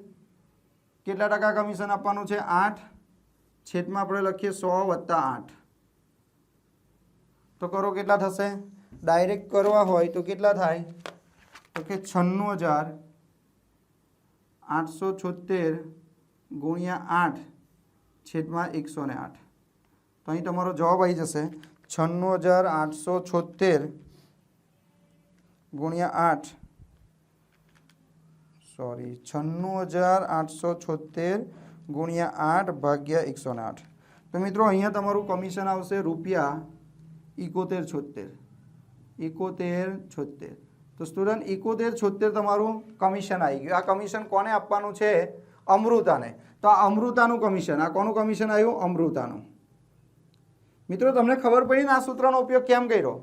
કેટલા ટકા કમિશન આપવાનું છે? 8. છેદમાં આપણે લખીએ 100 વત્તા 8. તો કરો કેટલા થશે? ડાયરેક્ટ કરવા હોય તો કેટલા થાય? તો કે 96,876 ગુણ્યા 8 છેદમાં 108. તો અહીં તમારો જવાબ આવી જશે 96,876 ગુણ્યા 8 96,876 ગુણ્યા 8 ભાગ્યા 108. તો મિત્રો અહીંયા તમારું કમિશન આવશે રૂપિયા 71,76. તો સ્ટુડન્ટ 71,76 તમારું કમિશન આવી ગયું. આ કમિશન કોને આપવાનું છે? અમૃતાને. તો આ અમૃતાનું કમિશન. આ કોનું કમિશન આવ્યું? અમૃતાનું. મિત્રો તમને ખબર પડી ને આ સૂત્રનો ઉપયોગ કેમ કર્યો?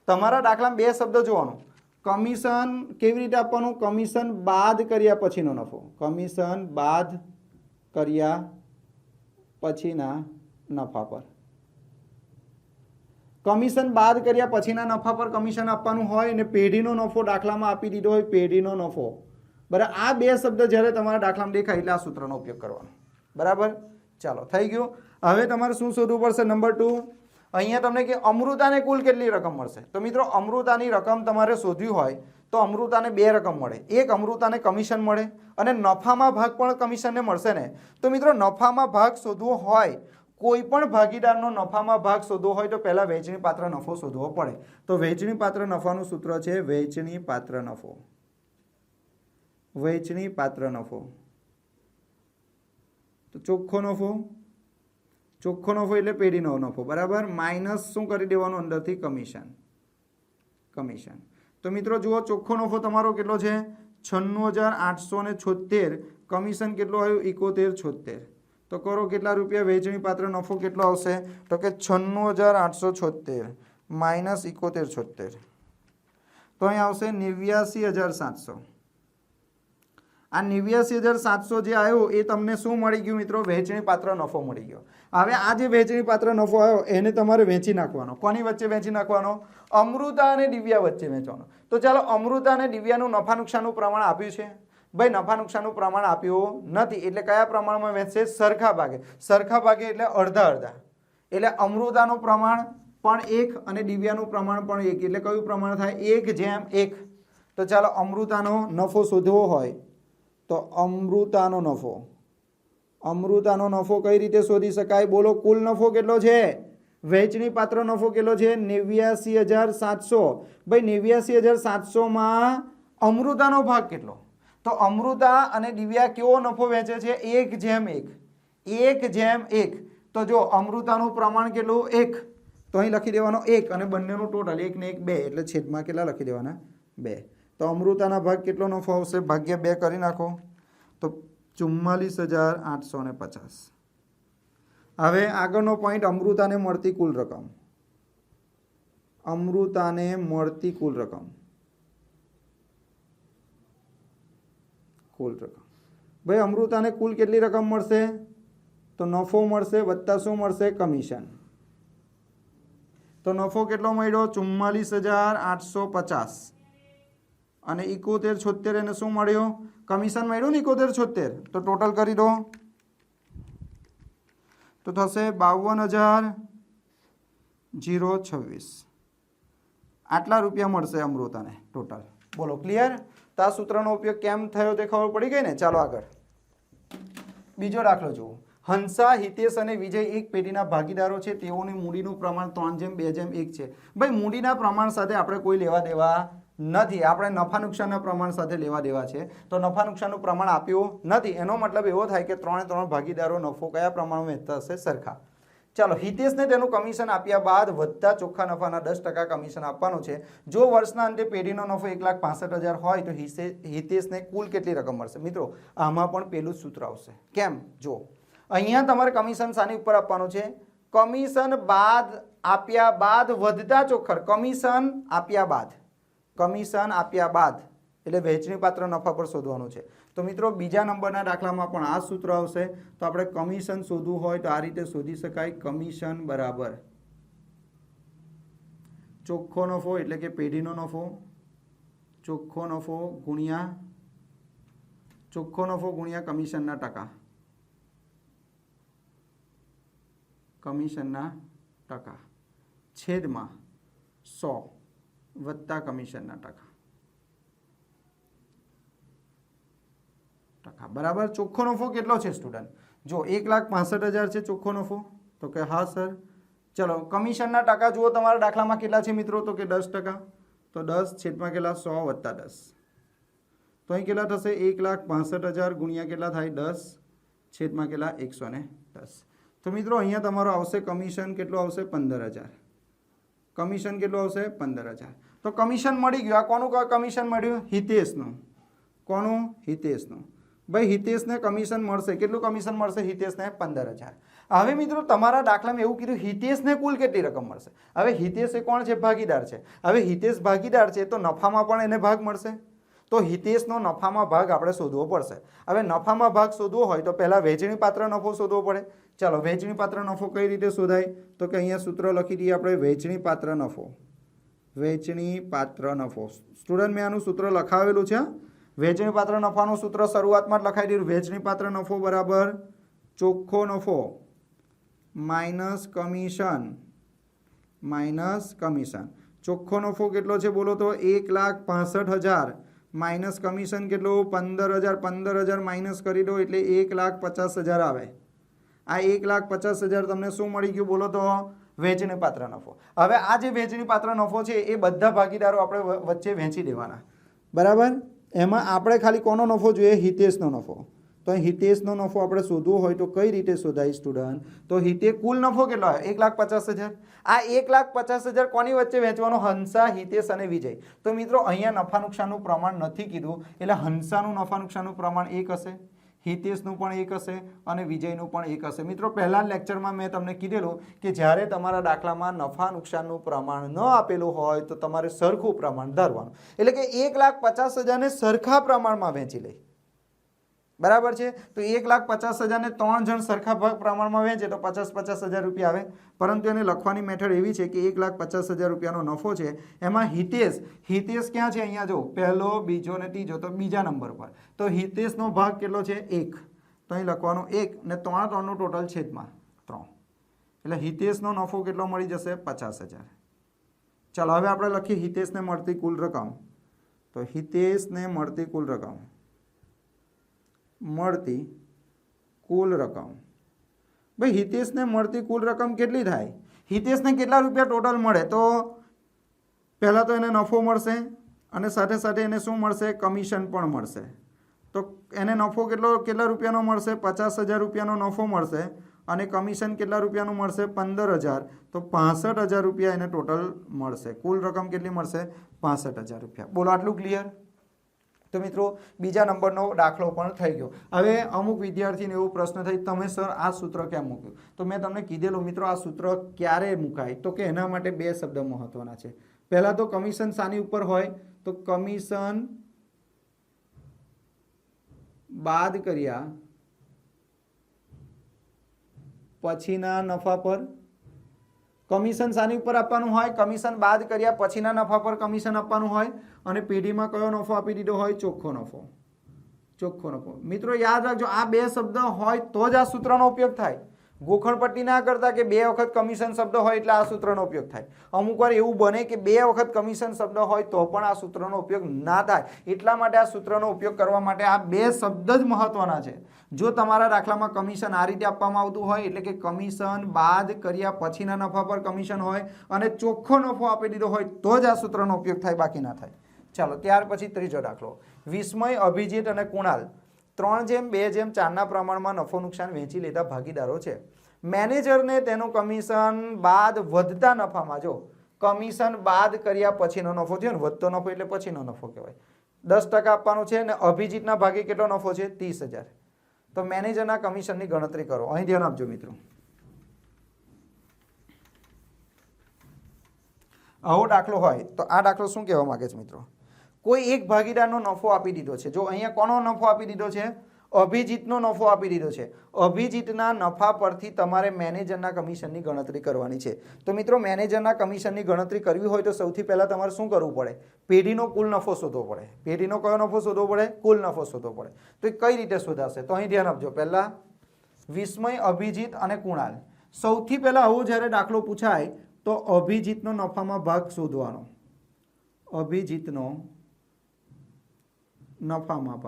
તમારા દાખલામાં બે શબ્દ જોવાનું. કમિશન કેવી રીતે આપવાનું? કમિશન બાદ કર્યા પછીનો નફો. કમિશન બાદ કર્યા પછીના નફા પર. કમિશન બાદ કર્યા પછીના નફા પર કમિશન આપવાનું હોય અને પેઢીનો નફો દાખલામાં આપી દીધો હોય, પેઢીનો નફો. બરાબર, આ બે શબ્દ જ્યારે તમારા દાખલામાં દેખાય એટલે આ સૂત્રનો ઉપયોગ કરવાનો. બરાબર, ચાલો થઈ ગયું. હવે તમારે શું શોધવું પડશે? નંબર 2. અહીંયા તમને કે અમૃતાને કુલ કેટલી રકમ મળશે? તો મિત્રો અમૃતાની રકમ તમારે શોધવી હોય તો અમૃતાને બે રકમ મળે. એક અમૃતાને કમિશન મળે અને નફામાં ભાગ પણ કમિશનને મળશે ને. તો મિત્રો નફામાં ભાગ શોધવો હોય, કોઈ પણ ભાગીદારનો નફામાં ભાગ શોધવો હોય તો પહેલા વહેંચણી પાત્ર નફો શોધવો પડે. તો વહેંચણી પાત્ર નફાનું સૂત્ર છે વહેંચણી પાત્ર નફો. વહેંચણી પાત્ર નફો. તો ચોખ્ખો નફો એટલે પેઢીનો નફો. બરાબર, માઇનસ શું કરી દેવાનું? અંદરથી કમિશન. તો મિત્રો જુઓ, ચોખ્ખો નફો તમારો કેટલો છે? 96,876. કમિશન કેટલો આવ્યું? 71,76. તો કરો કેટલા રૂપિયા? વહેંચણી પાત્ર નફો કેટલો આવશે? તો કે 96,876 માઇનસ 71,76. તો અહીં આવશે 89,700. આ 89,700 જે આવ્યો એ તમને શું મળી ગયું મિત્રો? વહેંચણી પાત્ર નફો મળી ગયો. હવે આ જે વહેંચણી પાત્ર નફો આવ્યો એને તમારે વહેંચી નાખવાનો. કોની વચ્ચે વહેંચી નાખવાનો? અમૃતા અને દિવ્યા વચ્ચે વહેંચવાનો. તો ચાલો, અમૃતા અને દિવ્યાનું નફા નુકસાનનું પ્રમાણ આપ્યું છે. ભાઈ નફા નુકસાનનું પ્રમાણ આપ્યું નથી એટલે કયા પ્રમાણમાં વહેંચશે? સરખા ભાગે. સરખા ભાગે એટલે અડધા અડધા. એટલે અમૃતાનું પ્રમાણ પણ 1 અને દિવ્યાનું પ્રમાણ પણ 1. એટલે કયું પ્રમાણ થાય? 1:1. તો ચાલો, અમૃતાનો નફો શોધવો હોય તો અમૃતાનો નફો કઈ રીતે શોધી શકાય? બોલો, કુલ નફો કેટલો છે? વહેંચણી પાત્ર નફો કેટલો છે? 89,700. ભાઈ 89,700 માં અમૃતાનો ભાગ કેટલો? તો અમૃતા અને દિવ્યા કેવો નફો વહેંચે છે? 1:1. તો જો અમૃતાનું પ્રમાણ કેટલું? 1. તો અહીં લખી દેવાનો 1 અને બંનેનું ટોટલ 1 ને 1 2 એટલે છેદમાં કેટલા લખી દેવાના? 2. તો અમૃતાના ભાગ કેટલો નફો આવશે? ભાગ્યા 2 કરી નાખો તો 44,850. હવે આગળનો પોઈન્ટ, અમૃતાને મળતી કુલ રકમ. અમૃતાને મળતી કુલ રકમ. ભાઈ અમૃતાને કુલ કેટલી રકમ મળશે? તો નફો મળશે વત્તા શું મળશે? કમિશન. તો નફો કેટલો મળ્યો? 44,850 અને 71,76 એને શું મળ્યો? કમિશન મળ્યું ને 71,76. તો ટોટલ કરી દો તો થશે 52,026. આટલા રૂપિયા મળશે અમૃતાને ટોટલ. બોલો, ક્લિયર? તો આ સૂત્રનો ઉપયોગ કેમ થયો તે ખબર પડી ગઈ ને. ચાલો આગળ બીજો દાખલો જુઓ. હંસા, હિતેશ અને વિજય એક પેઢીના ભાગીદારો છે. તેઓની મૂડીનું પ્રમાણ 3:2:1 છે. ભાઈ મૂડીના પ્રમાણ સાથે આપણે કોઈ લેવા દેવા નથી. આપણે નફા નુકસાનના પ્રમાણ સાથે લેવા દેવા છે. તો નફા નુકસાનનું પ્રમાણ આપ્યું નથી. એનો મતલબ એવો થાય કે 3 ભાગીદારો નફો કયા પ્રમાણમાં વહેંચતા હશે? સરખા. ચાલો, હિતેશને તેનું કમિશન આપ્યા બાદ વધતા ચોખ્ખા નફાના 10% કમિશન આપવાનું છે. જો વર્ષના અંતે પેઢીનો નફો 1,65,000 હોય તો હિતેશને કુલ કેટલી રકમ મળશે? મિત્રો આમાં પણ પેલું સૂત્ર આવશે. કેમ? જો અહીંયા તમારે કમિશન શાની ઉપર આપવાનું છે? કમિશન બાદ આપ્યા બાદ વધતા ચોખ્ખા કમિશન આપ્યા બાદ એટલે વહેંચણી પાત્ર નફા પર શોધવાનું છે. તો મિત્રો બીજા નંબરના દાખલામાં પણ આ સૂત્ર આવશે. તો આપણે કમિશન શોધવું હોય તો આ રીતે શોધી શકાય. કમિશન બરાબર ચોખ્ખો નફો એટલે કે પેઢીનો નફો, ચોખ્ખો નફો ગુણ્યા કમિશનના ટકા, છેદમાં 100 વત્તા કમિશનના ટકા. બરાબર. ચોખ્ખો નફો કેટલો છે સ્ટુડન્ટ? જો 1,65,000 છે ચોખ્ખો નફો. તો કે હા સર. ચલો, કમિશનના ટકા જુઓ તમારા દાખલામાં કેટલા છે મિત્રો? તો કે 10%. તો 10 છેદમાં કેટલા? 100 વત્તા 10. તો અહીં કેટલા થશે? 1,65,000 ગુણ્યા કેટલા થાય? 10 છેદમાં કેટલા? 110. તો મિત્રો અહીંયા તમારો આવશે કમિશન કેટલું આવશે? 15,000. કમિશન કેટલું આવશે? 15,000. તો કમિશન મળી ગયું. આ કોનું કમિશન મળ્યું? હિતેશનું. કોનું? હિતેશનું. ભાઈ હિતેશને કમિશન મળશે. કેટલું કમિશન મળશે હિતેશને? 15,000. હવે મિત્રો તમારા દાખલામાં એવું કીધું હિતેશને કુલ કેટલી રકમ મળશે? હવે હિતેશ એ કોણ છે? ભાગીદાર છે. હવે હિતેશ ભાગીદાર છે તો નફામાં પણ એને ભાગ મળશે. તો હિતેશનો નફામાં ભાગ આપણે શોધવો પડશે. હવે નફામાં ભાગ શોધવો હોય તો પહેલાં વહેંચણી પાત્ર નફો શોધવો પડે. ચાલો, વહેંચણી પાત્ર નફો કઈ રીતે શોધાય? તો કે અહીંયા સૂત્ર લખી દઈએ આપણે. વહેંચણી પાત્ર નફો. સ્ટુડન્ટ મેં આનું સૂત્ર લખાવેલું છે. વહેંચણી પાત્ર નફાનું સૂત્ર શરૂઆતમાં જ લખાઈ દીધું. વહેંચણી પાત્ર નફો બરાબર ચોખ્ખો નફો માઇનસ કમિશન. ચોખ્ખો નફો કેટલો છે બોલો તો? 1,65,000 માઇનસ કમિશન કેટલું? 15,000. 15,000 માઇનસ કરી દો એટલે 1,50,000 આવે. આ 1,50,000 તમને શું મળી ગયું બોલો તો? વહેંચણી પાત્ર નફો. હવે આ જે વહેંચણી પાત્ર નફો છે એ બધા ભાગીદારો આપણે વચ્ચે વહેંચી દેવાના. બરાબર. એમાં આપણે ખાલી કોનો નફો જોઈએ? હિતેશનો નફો. તો હિતેશનો નફો આપણે શોધવો હોય તો કઈ રીતે શોધાય સ્ટુડન્ટ? તો કુલ નફો કેટલો આવે? 1,50,000. આ 1,50,000 કોની વચ્ચે વહેંચવાનો? હંસા, હિતેશ અને વિજય. તો મિત્રો અહીંયા નફા નુકસાનનું પ્રમાણ નથી કીધું એટલે હંસાનું નફા નુકસાનનું પ્રમાણ 1 હશે, હિતેશનું પણ 1 હશે અને વિજયનું પણ 1 હશે. મિત્રો પહેલા લેક્ચરમાં મેં તમને કીધેલું કે જ્યારે તમારા દાખલામાં નફા નુકસાનનું પ્રમાણ ન આપેલું હોય તો તમારે સરખું પ્રમાણ ધરવાનું. એટલે કે 1,50,000 સરખા પ્રમાણમાં વહેંચી લે. બરાબર છે. તો 1,50,000 3 જણ સરખા પ્રમાણમાં વહેંચે તો 50,000 રૂપિયા આવે. પરંતુ એને લખવાની મેથડ એવી છે કે 1,50,000 રૂપિયાનો નફો છે. એમાં હિતેશ ક્યાં છે? અહીંયા જો પહેલો, બીજો ને ત્રીજો. તો બીજા નંબર પર. તો હિતેશનો ભાગ કેટલો છે? 1. તો અહીં લખવાનું 1 ને 3નું ટોટલ છેદમાં 3. એટલે હિતેશનો નફો કેટલો મળી જશે? 50,000. ચાલો હવે આપણે લખીએ હિતેશને મળતી કુલ રકમ. તો હિતેશને મળતી કુલ રકમ ભાઈ હિતેશને મળતી કુલ રકમ કેટલી થાય? હિતેશને કેટલા રૂપિયા ટોટલ મળે? તો પહેલાં તો એને નફો મળશે અને સાથે સાથે એને શું મળશે? કમિશન પણ મળશે. તો એને નફો કેટલા રૂપિયાનો મળશે? 50,000 રૂપિયાનો નફો મળશે અને કમિશન કેટલા રૂપિયાનું મળશે? 15,000. તો 65,000 રૂપિયા એને ટોટલ મળશે. કુલ રકમ કેટલી મળશે? 65,000 રૂપિયા. બોલો, આટલું ક્લિયર? તો મિત્રો બીજા નંબરનો દાખલો પણ થઈ ગયો. હવે અમુક વિદ્યાર્થીને એવો પ્રશ્ન થાય, તમે સર આ સૂત્ર કેમ મૂક્યું? તો મેં તમને કીધેલું મિત્રો આ સૂત્ર ક્યારે મુકાય? તો કે એના માટે 2 શબ્દ મહત્વના છે. પહેલાં તો કમિશન શાની ઉપર હોય? તો કમિશન બાદ કર્યા પછીના નફા પર. કમિશન શાની ઉપર આપવાનું હોય? કમિશન બાદ કર્યા પછીના નફા પર કમિશન આપવાનું હોય. અને પેઢીમાં કયો નફો આપી દીધો હોય? ચોખ્ખો નફો. મિત્રો યાદ રાખજો, આ 2 શબ્દ હોય તો જ આ સૂત્રનો ઉપયોગ થાય. ગોખણપટ્ટી ના કરતા કે 2 વખત કમિશન શબ્દ હોય એટલે આ સૂત્રનો ઉપયોગ થાય. અમુક વાર એવું બને કે 2 વખત કમિશન શબ્દ હોય તો પણ આ સૂત્રનો ઉપયોગ ના થાય. એટલા માટે આ સૂત્રનો ઉપયોગ કરવા માટે આ 2 શબ્દ જ મહત્વના છે. જો તમારા દાખલામાં કમિશન આ રીતે આપવામાં આવતું હોય એટલે કે કમિશન બાદ કર્યા પછીના નફા પર કમિશન હોય અને ચોખ્ખો નફો આપી દીધો હોય તો જ આ સૂત્રનો ઉપયોગ થાય, બાકી ના થાય. ચાલો ત્યાર પછી ત્રીજો દાખલો. વિસ્મય, અભિજીત અને કુણાલ 3:2:4 પ્રમાણમાં નફો નુકસાન વહેંચી લેતા ભાગીદારો છે. મેનેજરને તેનું કમિશન બાદ વધતા નફામાં, જો કમિશન બાદ કર્યા પછીનો નફો થયો ને, વધતો નફો એટલે પછીનો નફો કહેવાય, 10% આપવાનો છે અને અભિજીતના ભાગે કેટલો નફો છે? 30,000. તો મેનેજરના કમિશનની ગણતરી કરો. અહીં ધ્યાન આપજો મિત્રો. આવો દાખલો હોય તો આ દાખલો શું કહેવા માંગે છે મિત્રો? કોઈ એક ભાગીદારનો નફો આપી દીધો છે. જો અહીંયા કોનો નફો આપી દીધો છે? અભિજીતનો નફો આપી દીધો છે. અભિજીતના નફા પરથી તમારે મેનેજરના કમિશનની ગણતરી કરવાની છે. તો મિત્રો મેનેજરના કમિશનની ગણતરી કરવી હોય તો સૌથી પહેલાં તમારે શું કરવું પડે? પેઢીનો કુલ નફો શોધવો પડે. પેઢીનો કયો નફો શોધવો પડે? કુલ નફો શોધવો પડે. તો એ કઈ રીતે શોધાશે? તો અહીં ધ્યાન આપજો. પહેલાં વિસ્મય, અભિજીત અને કુણાલ. સૌથી પહેલાં આવો જ્યારે દાખલો પૂછાય તો અભિજીતનો નફામાં ભાગ શોધવાનો. અભિજીતનો નફામાં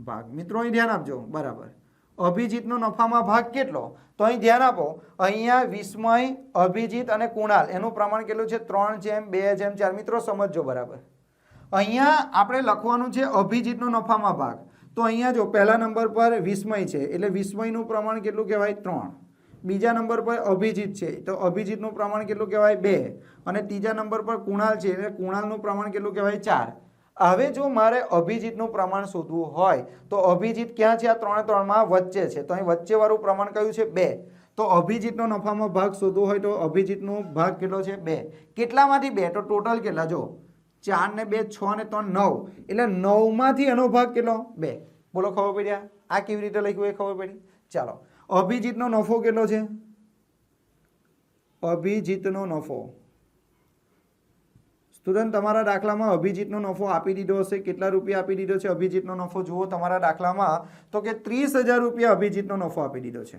ભાગ. મિત્રો અહીં ધ્યાન આપજો. બરાબર. અભિજીતનો નફામાં ભાગ કેટલો? તો અહીં ધ્યાન આપો. અહીંયા વિસ્મય, અભિજીત અને કુણાલ એનું પ્રમાણ કેટલું છે? 3:2:4. મિત્રો સમજજો બરાબર. અહીંયા આપણે લખવાનું છે અભિજીતનો નફામાં ભાગ. તો અહીંયા જો પહેલા નંબર પર વિસ્મય છે એટલે વિસ્મયનું પ્રમાણ કેટલું કહેવાય? 3. બીજા નંબર પર અભિજીત છે તો અભિજીતનું પ્રમાણ કેટલું કહેવાય? 2. અને ત્રીજા નંબર પર કુણાલ છે એટલે કુણાલનું પ્રમાણ કેટલું કહેવાય? 4. હવે જો મારે અભિજીતનું પ્રમાણ શોધવું હોય તો અભિજીત ક્યાં છે? આ 3:3 વચ્ચે છે. તો અહીં વચ્ચેવાળું પ્રમાણ કયું છે? 2. તો અભિજીતનો નફામાં ભાગ શોધવો હોય તો અભિજીતનો ભાગ કેટલો છે? 2. કેટલામાંથી 2? તો ટોટલ કેટલા? જો 4 ને 2 6 ને 3 9 એટલે 9માંથી એનો ભાગ કેટલો? 2. બોલો ખબર પડી? આ કેવી રીતે લખ્યું એ ખબર પડી? ચાલો. અભિજીતનો નફો કેટલો છે? અભિજીતનો નફો, સ્ટુડન્ટ તમારા દાખલામાં અભિજીતનો નફો આપી દીધો હશે. કેટલા રૂપિયા આપી દીધો છે અભિજીતનો નફો? જુઓ તમારા દાખલામાં તો કે 30,000 રૂપિયા અભિજીતનો નફો આપી દીધો છે.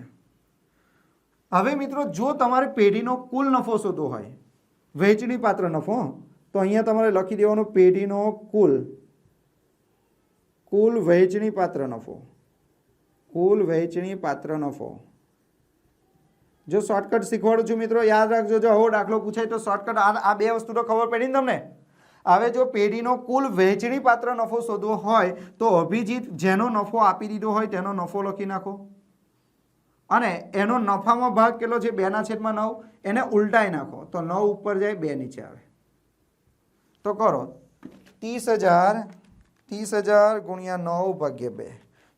હવે મિત્રો જો તમારે પેઢીનો કુલ નફો શોધવો હોય, વહેંચણી પાત્ર નફો, તો અહીંયા તમારે લખી દેવાનો પેઢીનો કુલ વહેંચણી પાત્ર નફો. કુલ વહેંચણી પાત્ર નફો. જો શોર્ટકટ શીખવાડું છું મિત્રો, યાદ રાખજો. જો આવો દાખલો પૂછાય તો શોર્ટકટ આ 2 વસ્તુ તો ખબર પડી ને તમને. હવે જો પેઢીનો કુલ વહેંચણી પાત્ર નફો શોધવો હોય તો અભિજીત જેનો નફો આપી દીધો હોય તેનો નફો લખી નાખો અને એનો નફામાં ભાગ કેટલો છે? 2/9. એને ઉલટાઈ નાખો તો 9 ઉપર જાય, 2 નીચે આવે. તો કરો 30,000 ગુણ્યા 9 ભાગ્યા 2.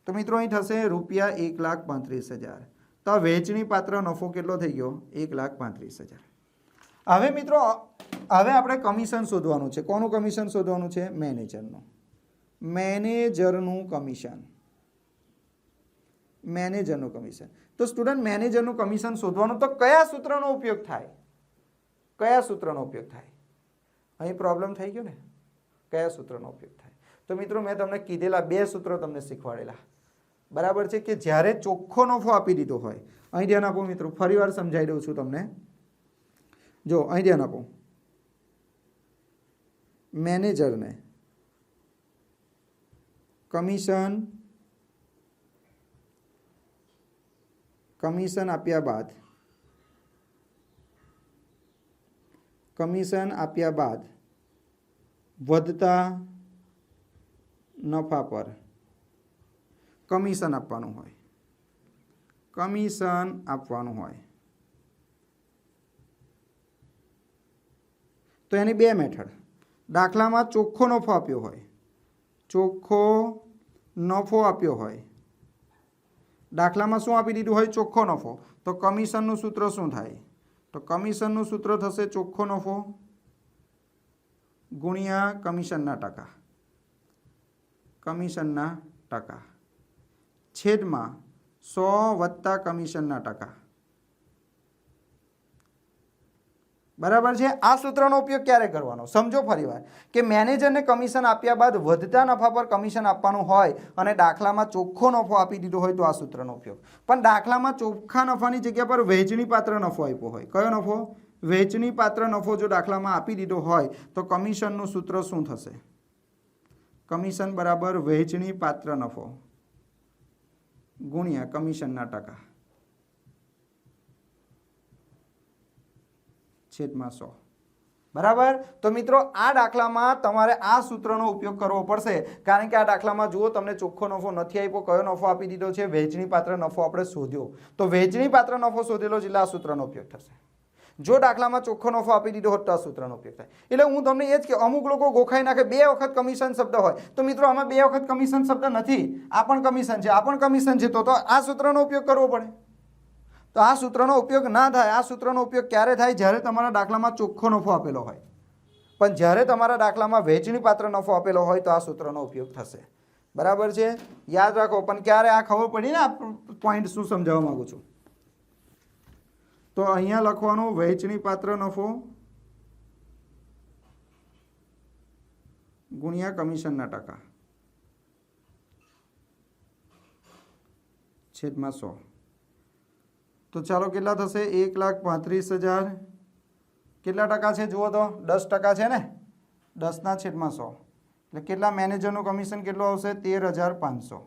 તો મિત્રો અહીં થશે રૂપિયા 1,35,000. તો વહેંચણી પાત્ર નફો કેટલો થઈ ગયો? 1,35,000. હવે મિત્રો હવે આપણે કમિશન શોધવાનું છે. કોનું કમિશન શોધવાનું છે? મેનેજરનું. મેનેજરનું કમિશન. તો સ્ટુડન્ટ મેનેજરનું કમિશન શોધવાનું તો કયા સૂત્રનો ઉપયોગ થાય? અહીં પ્રોબ્લેમ થઈ ગયો ને. કયા સૂત્રનો ઉપયોગ થાય? તો મિત્રો મેં તમને કીધેલા 2 સૂત્રો તમને શીખવાડેલા. બરાબર છે કે જ્યારે ચોખ્ખો નફો આપી દીધો હોય, અહીં ધ્યાન આપો મિત્રો, ફરીવાર સમજાવી દઉં છું તમને. જો અહીં ધ્યાન આપો. મેનેજરને કમિશન આપ્યા બાદ વધતા નફા પર કમિશન આપવાનું હોય તો એની 2 મેથડ. દાખલામાં ચોખ્ખો નફો આપ્યો હોય, દાખલામાં શું આપી દીધું હોય? ચોખ્ખો નફો. તો કમિશનનું સૂત્ર શું થાય? તો કમિશનનું સૂત્ર થશે ચોખ્ખો નફો ગુણ્યા કમિશનના ટકા છેદમાં 100 વત્તા કમિશનના ટકા બરાબર છે। આ સૂત્રનો ઉપયોગ ક્યારે કરવાનો સમજો ફરીવાર કે મેનેજરને કમિશન આપ્યા બાદ વધતા નફા પર કમિશન આપવાનું હોય અને દાખલામાં ચોખ્ખો નફો આપી દીધો હોય તો આ સૂત્રનો ઉપયોગ। પણ દાખલામાં ચોખ્ખા નફાની જગ્યા પર વહેંચણી પાત્ર નફો આપ્યો હોય, કયો નફો? વહેંચણી પાત્ર નફો જો દાખલામાં આપી દીધો હોય તો કમિશનનું સૂત્ર શું થશે? કમિશન બરાબર વહેંચણી પાત્ર નફો ગુણ્યા કમિશનના ટકા છેદમાં 100। બરાબર। તો મિત્રો આ દાખલામાં તમારે આ સૂત્રનો ઉપયોગ કરવો પડશે, કારણ કે આ દાખલામાં જુઓ તમને ચોખ્ખો નફો નથી આપ્યો, કયો નફો આપી દીધો છે? વહેંચણી પાત્ર નફો આપણે શોધ્યો, તો વહેંચણી પાત્ર નફો શોધેલો એટલે આ સૂત્રનો ઉપયોગ થશે। જો દાખલામાં ચોખ્ખો નફો આપી દીધો હોત તો આ સૂત્રનો ઉપયોગ થાય। એટલે હું તમને એ જ કે અમુક લોકો ગોખાઈ નાખે 2 વખત કમિશન શબ્દ હોય, તો મિત્રો આમાં 2 વખત કમિશન શબ્દ નથી, આ પણ કમિશન છે, આ પણ કમિશન છે, તો આ સૂત્રનો ઉપયોગ કરવો પડે। તો આ સૂત્રનો ઉપયોગ ના થાય। આ સૂત્રનો ઉપયોગ ક્યારે થાય? જ્યારે તમારા દાખલામાં ચોખ્ખો નફો આપેલો હોય, પણ જ્યારે તમારા દાખલામાં વહેંચણી પાત્ર નફો આપેલો હોય તો આ સૂત્રનો ઉપયોગ થશે। બરાબર છે, યાદ રાખો। પણ ક્યારે આ ખબર પડી ને આ પોઈન્ટ શું સમજાવવા માંગુ છું? તો અહીંયા લખવાનું વહેંચણી પાત્ર નફો ગુણ્યા કમિશનના ટકા છેદમાં 100। તો ચાલો કેટલા થશે? 1,35,000 કેટલા ટકા છે જુઓ તો? 10% છે ને, 10 / 100 એટલે કેટલા? મેનેજરનું કમિશન કેટલું આવશે? 13,500।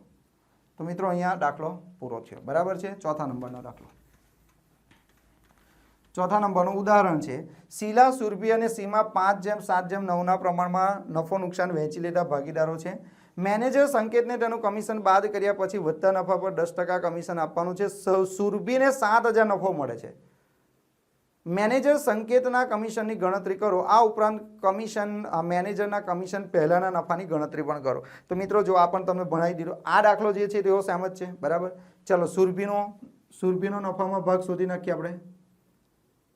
તો મિત્રો અહીંયા દાખલો પૂરો થયો। બરાબર છે। ચોથા નંબરનો દાખલો, ચોથા નંબરનું ઉદાહરણ છે શીલા, સુરભી અને સીમા 5:7:9 પ્રમાણમાં નફો નુકસાન વહેંચી લેતા ભાગીદારો છે। મેનેજર સંકેતને તેનું કમિશન બાદ કર્યા પછી વધતા નફા પર 10% કમિશન આપવાનું છે। સુરભીને 7,000 નફો મળે છે। મેનેજર સંકેતના કમિશનની ગણતરી કરો। આ ઉપરાંત કમિશન મેનેજરના કમિશન પહેલાના નફાની ગણતરી પણ કરો। તો મિત્રો જો આ પણ તમને ભણાવી દીધો। આ દાખલો જે છે તેઓ સહેમત છે। બરાબર, ચલો સુરભીનો નફામાં ભાગ શોધી નાખીએ આપણે।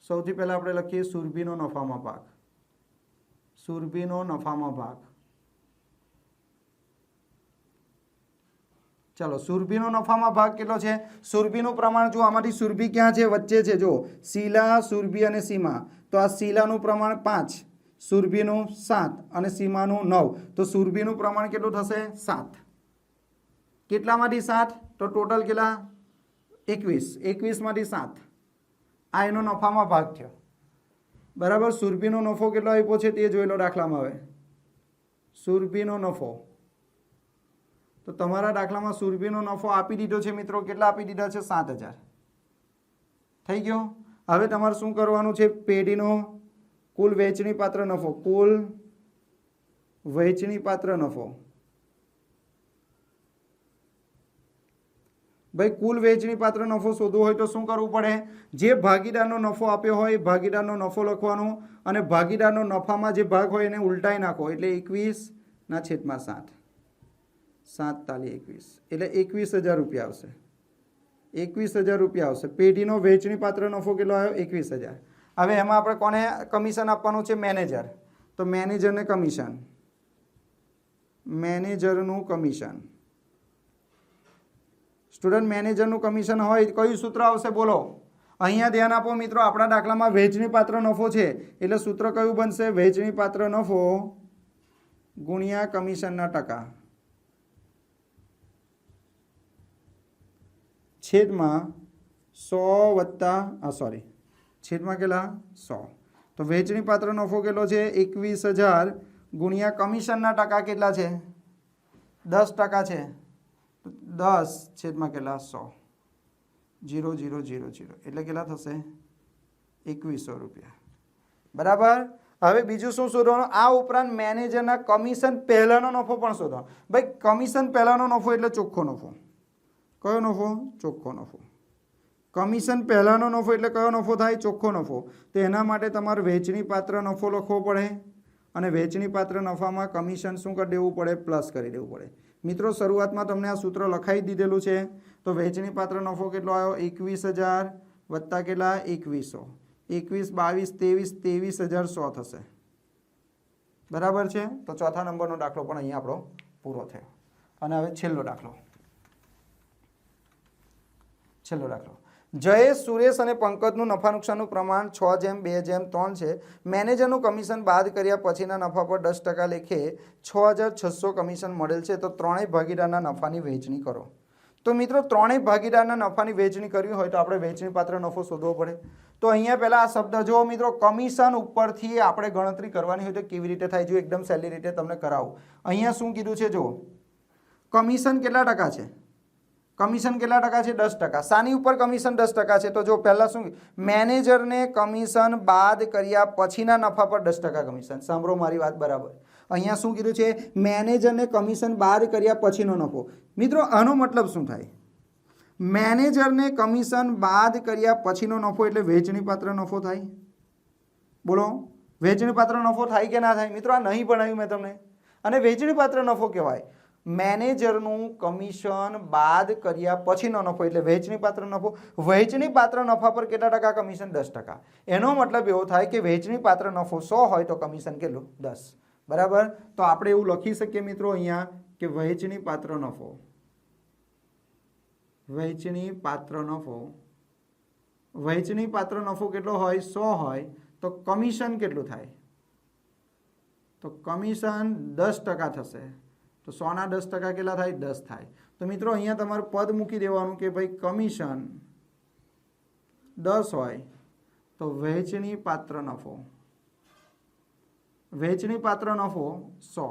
સૌથી પહેલા આપણે લખીએ સુરભીનો નફામાં ભાગ, સુરભીનો નફામાં ભાગ। ચલો સુરભીનો નફામાં ભાગ કેટલો છે? સુરભીનું પ્રમાણ જો આમાંથી સુરભી ક્યાં છે? વચ્ચે છે જો, શીલા, સુરભી અને સીમા। તો આ શીલાનું પ્રમાણ 5, સુરભીનું 7 અને સીમાનું 9। તો સુરભીનું પ્રમાણ કેટલું થશે? 7। કેટલામાંથી 7? તો ટોટલ કેટલા? 21, 21માંથી 7। આ એનો નફામાં ભાગ થયો। બરાબર, સુરભીનો નફો કેટલો આપ્યો છે તે જોઈ લો દાખલામાં। હવે સુરભીનો નફો, તો તમારા દાખલામાં સુરભીનો નફો આપી દીધો છે મિત્રો। કેટલા આપી દીધા છે? 7,000 થઈ ગયો। હવે તમારે શું કરવાનું છે? પેઢીનો કુલ વહેંચણી પાત્ર નફો, કુલ વહેંચણી પાત્ર નફો, ભાઈ કુલ વહેંચણી પાત્ર નફો શોધવો હોય તો શું કરવું પડે? જે ભાગીદારનો નફો આપ્યો હોય ભાગીદારનો નફો લખવાનો, અને ભાગીદારનો નફામાં જે ભાગ હોય એને ઉલટાઈ નાખો, એટલે 21/7, 7 તાલી 21 એટલે 21,000 રૂપિયા આવશે। 21,000 રૂપિયા આવશે। પેઢીનો વહેંચણી પાત્ર નફો કેટલો આવ્યો? 21,000। હવે એમાં આપણે કોને કમિશન આપવાનું છે? મેનેજર। તો મેનેજરને કમિશન, મેનેજરનું કમિશન, સ્ટુડન્ટ મેનેજરનું કમિશન હોય કયું સૂત્ર આવશે બોલો? અહીંયા ધ્યાન આપો મિત્રો, આપણા દાખલામાં વહેંચણી પાત્ર નફો છે એટલે સૂત્ર કયું બનશે? વહેંચણી પાત્ર નફો ગુણ્યા કમિશનના ટકા છેદમાં 100 છેદમાં કેટલા? 100। તો વહેંચણી પાત્ર નફો કેટલો છે? 21,000 ગુણ્યા કમિશનના ટકા કેટલા છે? 10% છે, 10 છેદમાં કેટલા? 100, 0,0,0,0 એટલે કેટલા થશે? 2,100 રૂપિયા। બરાબર। હવે બીજું શું શોધવાનું? આ ઉપરાંત મેનેજરના કમિશન પહેલાનો નફો પણ શોધવાનો। ભાઈ કમિશન પહેલાનો નફો એટલે ચોખ્ખો નફો। કયો નફો? ચોખ્ખો નફો। કમિશન પહેલાનો નફો એટલે કયો નફો થાય? ચોખ્ખો નફો। તો એના માટે તમારે વહેંચણી પાત્ર નફો લખવો પડે, અને વહેંચણી પાત્ર નફામાં કમિશન શું કરી દેવું પડે? પ્લસ કરી દેવું પડે। મિત્રો શરૂઆતમાં તમને આ સૂત્ર લખાઈ દીધેલું છે। તો વહેંચણી પાત્ર નફો કેટલો આવ્યો? 21,000 વત્તા કેટલા? 2,100, 21, 22, 23, 23,100 થશે। બરાબર છે। તો ચોથા નંબરનો દાખલો પણ અહીંયા આપણો પૂરો થયો। અને હવે છેલ્લો દાખલો, જયેશ, સુરેશ અને પંકજનું નફા નુકસાનનું પ્રમાણ 6:2:3 છે. મેનેજરનું કમિશન બાદ કર્યા પછીના નફા પર 10% લેખે 6,600 કમિશન મળેલ છે. તો ત્રણેય ભાગીદારના નફાની વહેંચણી કરો. તો મિત્રો ત્રણેય ભાગીદારના નફાની વહેંચણી કરવી હોય તો આપણે વહેંચણી પાત્ર નફો શોધવો પડે. તો અહીંયા પહેલા આ શબ્દ જો મિત્રો કમિશન ઉપરથી આપણે ગણતરી કરવાની હોય તો કેવી રીતે થાય? જો એકદમ સહેલી રીતે તમને કરાવું. અહીંયા શું કીધું છે? જો કમિશન કેટલા ટકા છે? કમિશન કેટલા ટકા છે? 10%. સાની ઉપર કમિશન 10% છે. તો જો પહેલા શું, મેનેજરને કમિશન બાદ કર્યા પછીના નફા પર 10% કમિશન. સાંભળો મારી વાત બરાબર. અહીંયા શું કીધું છે? મેનેજરને કમિશન બાદ કર્યા પછીનો નફો. મિત્રો આનો મતલબ શું થાય? મેનેજરને કમિશન બાદ કર્યા પછીનો નફો એટલે વહેંચણી પાત્ર નફો થાય. બોલો, વહેંચણી પાત્ર નફો થાય કે ના થાય? મિત્રો આ નહીં ભણાવ્યું મેં તમને. અને વહેંચણી પાત્ર નફો કહેવાય મેનેજરનું કમિશન બાદ કર્યા પછીનો નફો એટલે વહેંચણી પાત્ર નફો. વહેંચણી પાત્ર નફા પર કેટલા ટકા કમિશન? 10%. એનો મતલબ એવો થાય કે વહેંચણી પાત્ર નફો 100 હોય તો કમિશન કેટલું? 10. બરાબર. તો આપણે એવું લખી શકીએ મિત્રો અહીંયા કે વહેંચણી પાત્ર નફો, વહેંચણી પાત્ર નફો, વહેંચણી પાત્ર નફો કેટલો હોય? 100 હોય તો કમિશન કેટલું થાય? તો કમિશન 10% થશે. તો 100ના 10% કેટલા થાય? 10 થાય. તો મિત્રો અહીંયા તમારે પદ મૂકી દેવાનું કે ભાઈ કમિશન 10 હોય તો વહેંચણી પાત્ર નફો, વહેંચણી પાત્ર નફો 100.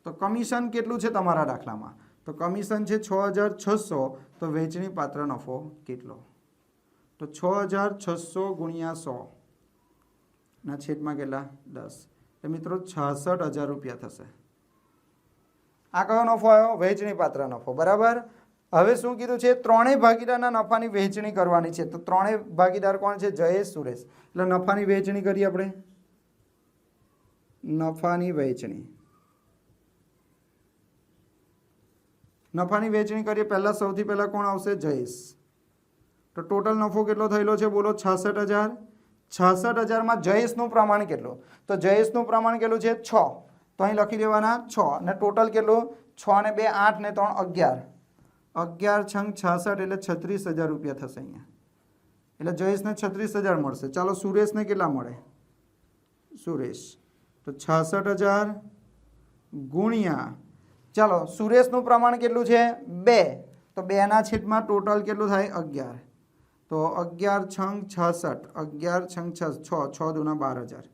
તો કમિશન કેટલું છે તમારા દાખલામાં? તો કમિશન છે 6,600. તો વહેંચણી પાત્ર નફો કેટલો? તો 6,600 ગુણ્યા 100 ના છેદમાં કેટલા? 10. તો મિત્રો 66,000 રૂપિયા થશે. આ કયો નફો આવ્યો? વહેંચણી પાત્ર નફો. બરાબર. હવે શું કીધું છે? ત્રણેય ભાગીદારના નફાની વહેંચણી કરવાની છે. તો ત્રણેય ભાગીદાર કોણ છે? જયેશ, સુરેશ. એટલે નફાની વહેંચણી કરીએ આપણે. નફાની વહેંચણી, નફાની વહેંચણી કરીએ. પહેલા સૌથી પહેલા કોણ આવશે? જયેશ. તો ટોટલ નફો કેટલો થયેલો છે? બોલો. 66,000. 66,000માં જયેશનું પ્રમાણ કેટલું? તો જયેશનું પ્રમાણ કેટલું છે? 6. તો અહીં લખી દેવાના 6. અને ટોટલ કેટલું? 6 ને 2 8 ને 3 11. 11 છંગ 66 એટલે 36,000 રૂપિયા થશે અહીંયા. એટલે જયેશને 36,000 મળશે. ચાલો સુરેશને કેટલા મળે? સુરેશ તો 66,000 ગુણ્યા, ચાલો સુરેશનું પ્રમાણ કેટલું છે? 2. તો 2ના છેદમાં ટોટલ કેટલું થાય? 11. તો 11 છંગ 66, 11 છંગ 6, 6 દુના 12,000.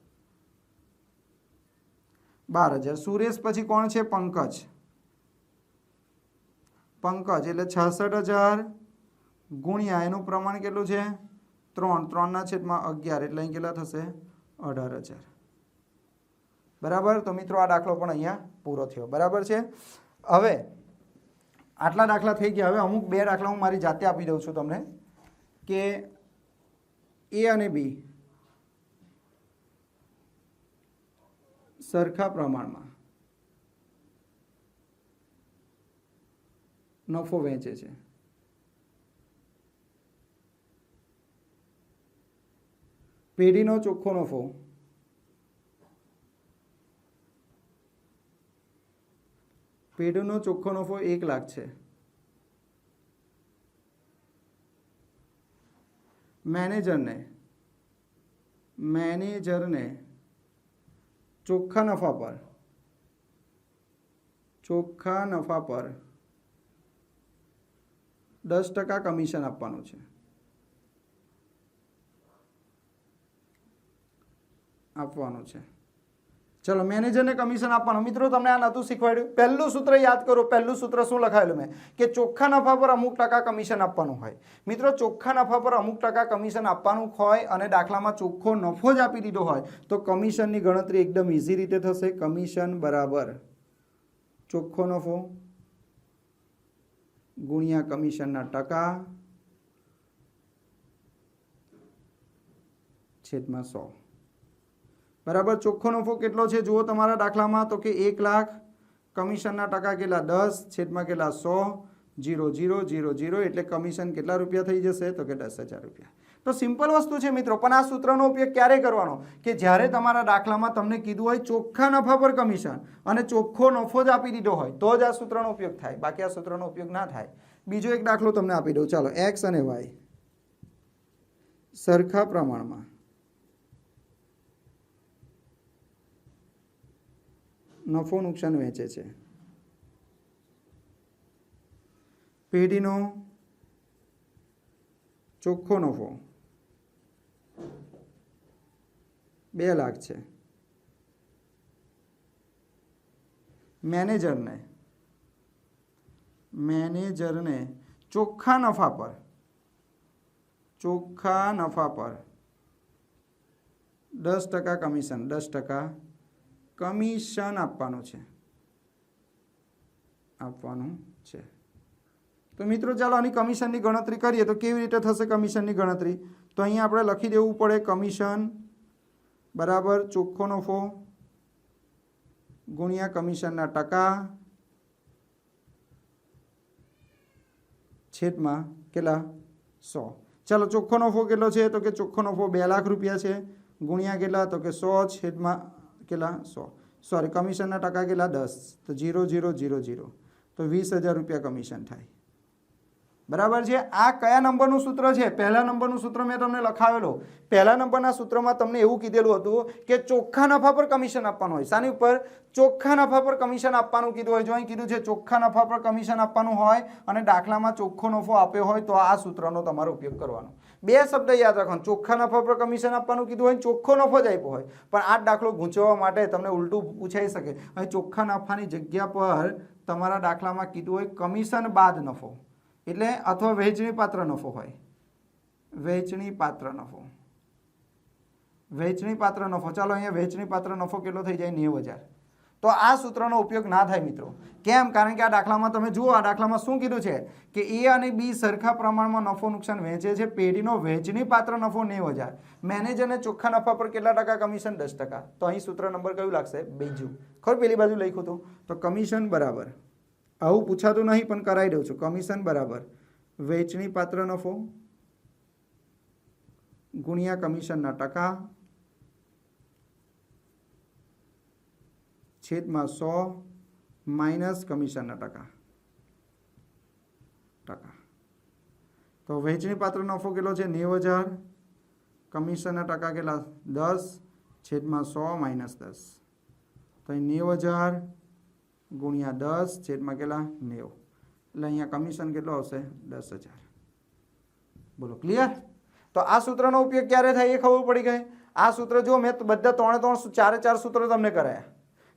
12,000. સુરેશ પછી કોણ છે? પંકજ. પંકજ એટલે 66,000 ગુણ્યા એનું પ્રમાણ કેટલું છે? 3. 3ના છેદમાં 11 એટલે અહીં કેટલા થશે? 18,000. બરાબર. તો મિત્રો આ દાખલો પણ અહીંયા પૂરો થયો. બરાબર છે. હવે આટલા દાખલા થઈ ગયા. હવે અમુક 2 દાખલા હું મારી જાતે આપી દઉં છું તમને કે એ અને બી સરખા પ્રમાણમાં નફો વહેંચે છે. પેઢીનો ચોખ્ખો નફો પેઢીનો ચોખ્ખો નફો 1 લાખ છે. મેનેજરને ચોખ્ખા નફા પર 10% કમિશન આપવાનું છે. ચલો મેનેજરને કમિશન આપવાનું. મિત્રો તમને આ નહોતું શીખવાડ્યું? પહેલું સૂત્ર યાદ કરો. પહેલું સૂત્ર શું લખાયેલું મેં? કે ચોખ્ખા નફા પર અમુક ટકા કમિશન આપવાનું હોય. મિત્રો ચોખ્ખા નફા પર અમુક ટકા કમિશન આપવાનું હોય અને દાખલામાં ચોખ્ખો નફો જ આપી દીધો હોય તો કમિશનની ગણતરી એકદમ ઇઝી રીતે થશે. કમિશન બરાબર ચોખ્ખો નફો ગુણ્યા કમિશનના ટકા છેદમાં 100. બરાબર. ચોખ્ખો નફો કેટલો છે જુઓ તમારા દાખલામાં? તો કે 1 લાખ. કમિશનના ટકા કેટલા? 10 છેદમાં કેટલા? 100. 0 0 0 0 એટલે કમિશન કેટલા રૂપિયા થઈ જશે? તો કે 10,000 રૂપિયા. તો સિમ્પલ વસ્તુ છે મિત્રો. પણ આ સૂત્રનો ઉપયોગ ક્યારે કરવાનો? કે જ્યારે તમારા દાખલામાં તમને કીધું હોય ચોખ્ખા નફા પર કમિશન અને ચોખ્ખો નફો જ આપી દીધો હોય તો જ આ સૂત્રનો ઉપયોગ થાય. બાકી આ સૂત્રનો ઉપયોગ ના થાય. બીજો એક દાખલો તમને આપી દઉં. ચાલો એક્સ અને વાય. સરખા પ્રમાણમાં નફો નુકસાન વહેંચે છે. પેઢીનો ચોખ્ખો નફો 2 લાખ છે. મેનેજરને ચોખ્ખા નફા પર 10% કમિશન આપવાનું છે. તો મિત્રો ચાલો આની કમિશનની ગણતરી કરીએ તો કેવી રીતે થશે કમિશનની ગણતરી? તો અહીંયા આપણે લખી દેવું પડે કમિશન બરાબર ચોખ્ખો નફો ગુણ્યા કમિશનના ટકા છેદમાં કેટલા 100. ચાલો ચોખ્ખો નફો કેટલો છે? તો કે ચોખ્ખો નફો 2 લાખ રૂપિયા છે ગુણ્યા કેટલા? તો કે 100 છેદમાં કેટલા 100. સોરી, કમિશનના ટકા કેટલા 10. તો 0,000 તો 20,000 રૂપિયા કમિશન થાય. બરાબર છે. આ કયા નંબરનું સૂત્ર છે? પહેલા નંબરનું સૂત્ર મેં તમને લખાવેલો. પહેલા નંબરના સૂત્રમાં તમને એવું કીધેલું હતું કે ચોખ્ખા નફા પર કમિશન આપવાનું હોય. શાની ઉપર? ચોખ્ખા નફા પર કમિશન આપવાનું કીધું હોય. જો અહીં કીધું છે ચોખ્ખા નફા પર કમિશન આપવાનું હોય અને દાખલામાં ચોખ્ખો નફો આપ્યો હોય તો આ સૂત્રનો તમારો ઉપયોગ કરવાનો. 2 શબ્દ યાદ રાખવાનું. ચોખ્ખા નફા પર કમિશન આપવાનું કીધું હોય, ચોખ્ખો નફો જ આપ્યો હોય. પણ આ દાખલો ગૂંચવવા માટે તમને ઉલટું પૂછાઈ શકે. અહીં ચોખ્ખા નફાની જગ્યા પર તમારા દાખલામાં કીધું હોય કમિશન બાદ નફો, એટલે અથવા વહેંચણી પાત્ર નફો હોય. વહેંચણી પાત્ર નફો. ચાલો અહીંયા વહેંચણી પાત્ર નફો કેટલો થઈ જાય? 90,000. તો આ સૂત્રનો ઉપયોગ ના થાય મિત્રો. કેમ? કારણ કે આ દાખલામાં તમે જુઓ, આ દાખલામાં શું કીધું છે કે એ અને બી સરખા પ્રમાણમાં નફો નુકસાન વહેંચે છે. પેઢીનો વહેંચણી પાત્ર નફો 90,000. મેનેજરને ચોખ્ખા નફા પર કેટલા ટકા કમિશન? 10%. તો અહીં સૂત્ર નંબર કયું લાગશે? બીજું. ખબર પેલી બાજુ લખ્યું હતું તો કમિશન બરાબર, આવું પૂછાતું નહીં પણ કરાવી દઉં છું, કમિશન બરાબર વહેંચણી પાત્ર નફો ગુણ્યા કમિશનના ટકા છેદમાં 100 માઇનસ કમિશનના ટકા. તો વહેંચણી પાત્ર નફો કેટલો છે? 90,000. કમિશનના ટકા કેટલા? 10 છેદમાં 100 માઇનસ 10. તો અહીં 90,000 ગુણ્યા 10 છેદમાં કેટલા? 90. એટલે અહીંયા કમિશન કેટલો આવશે? 10,000. બોલો, ક્લિયર? તો આ સૂત્રનો ઉપયોગ ક્યારે થાય એ ખબર પડી ગઈ. આ સૂત્ર જો મેં બધા 4 સૂત્રો તમને કરાયા.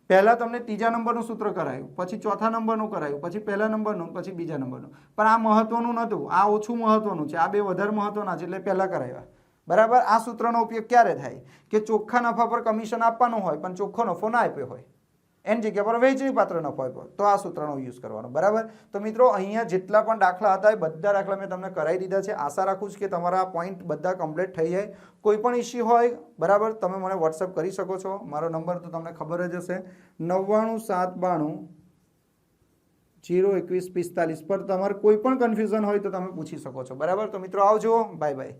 પહેલા તમને ત્રીજા નંબરનું સૂત્ર કરાયું, પછી ચોથા નંબરનું કરાયું, પછી પહેલા નંબરનું, પછી બીજા નંબરનું. પણ આ મહત્વનું નહોતું, આ ઓછું મહત્વનું છે. આ બે વધારે મહત્વના છે એટલે પહેલા કરાવ્યા. બરાબર. આ સૂત્રનો ઉપયોગ ક્યારે થાય કે ચોખ્ખા નફા પર કમિશન આપવાનું હોય પણ ચોખ્ખો નફો ના આપ્યો હોય, એની જગ્યા પર વહેંચણી પાત્ર નફો આપ્યો, તો આ સૂત્રનો યુઝ કરવાનો. બરાબર. તો મિત્રો અહીંયા જેટલા પણ દાખલા હતા એ બધા દાખલા મેં તમને કરાવી દીધા છે. આશા રાખું છું કે તમારા પોઈન્ટ બધા કમ્પ્લીટ થઈ જાય. કોઈ પણ ઇસ્યુ હોય બરાબર તમે મને વોટ્સઅપ કરી શકો છો. મારો નંબર તો તમને ખબર જ હશે, 9972902145 પર તમારે કોઈ પણ કન્ફ્યુઝન હોય તો તમે પૂછી શકો છો. બરાબર. તો મિત્રો આવજો, બાય બાય.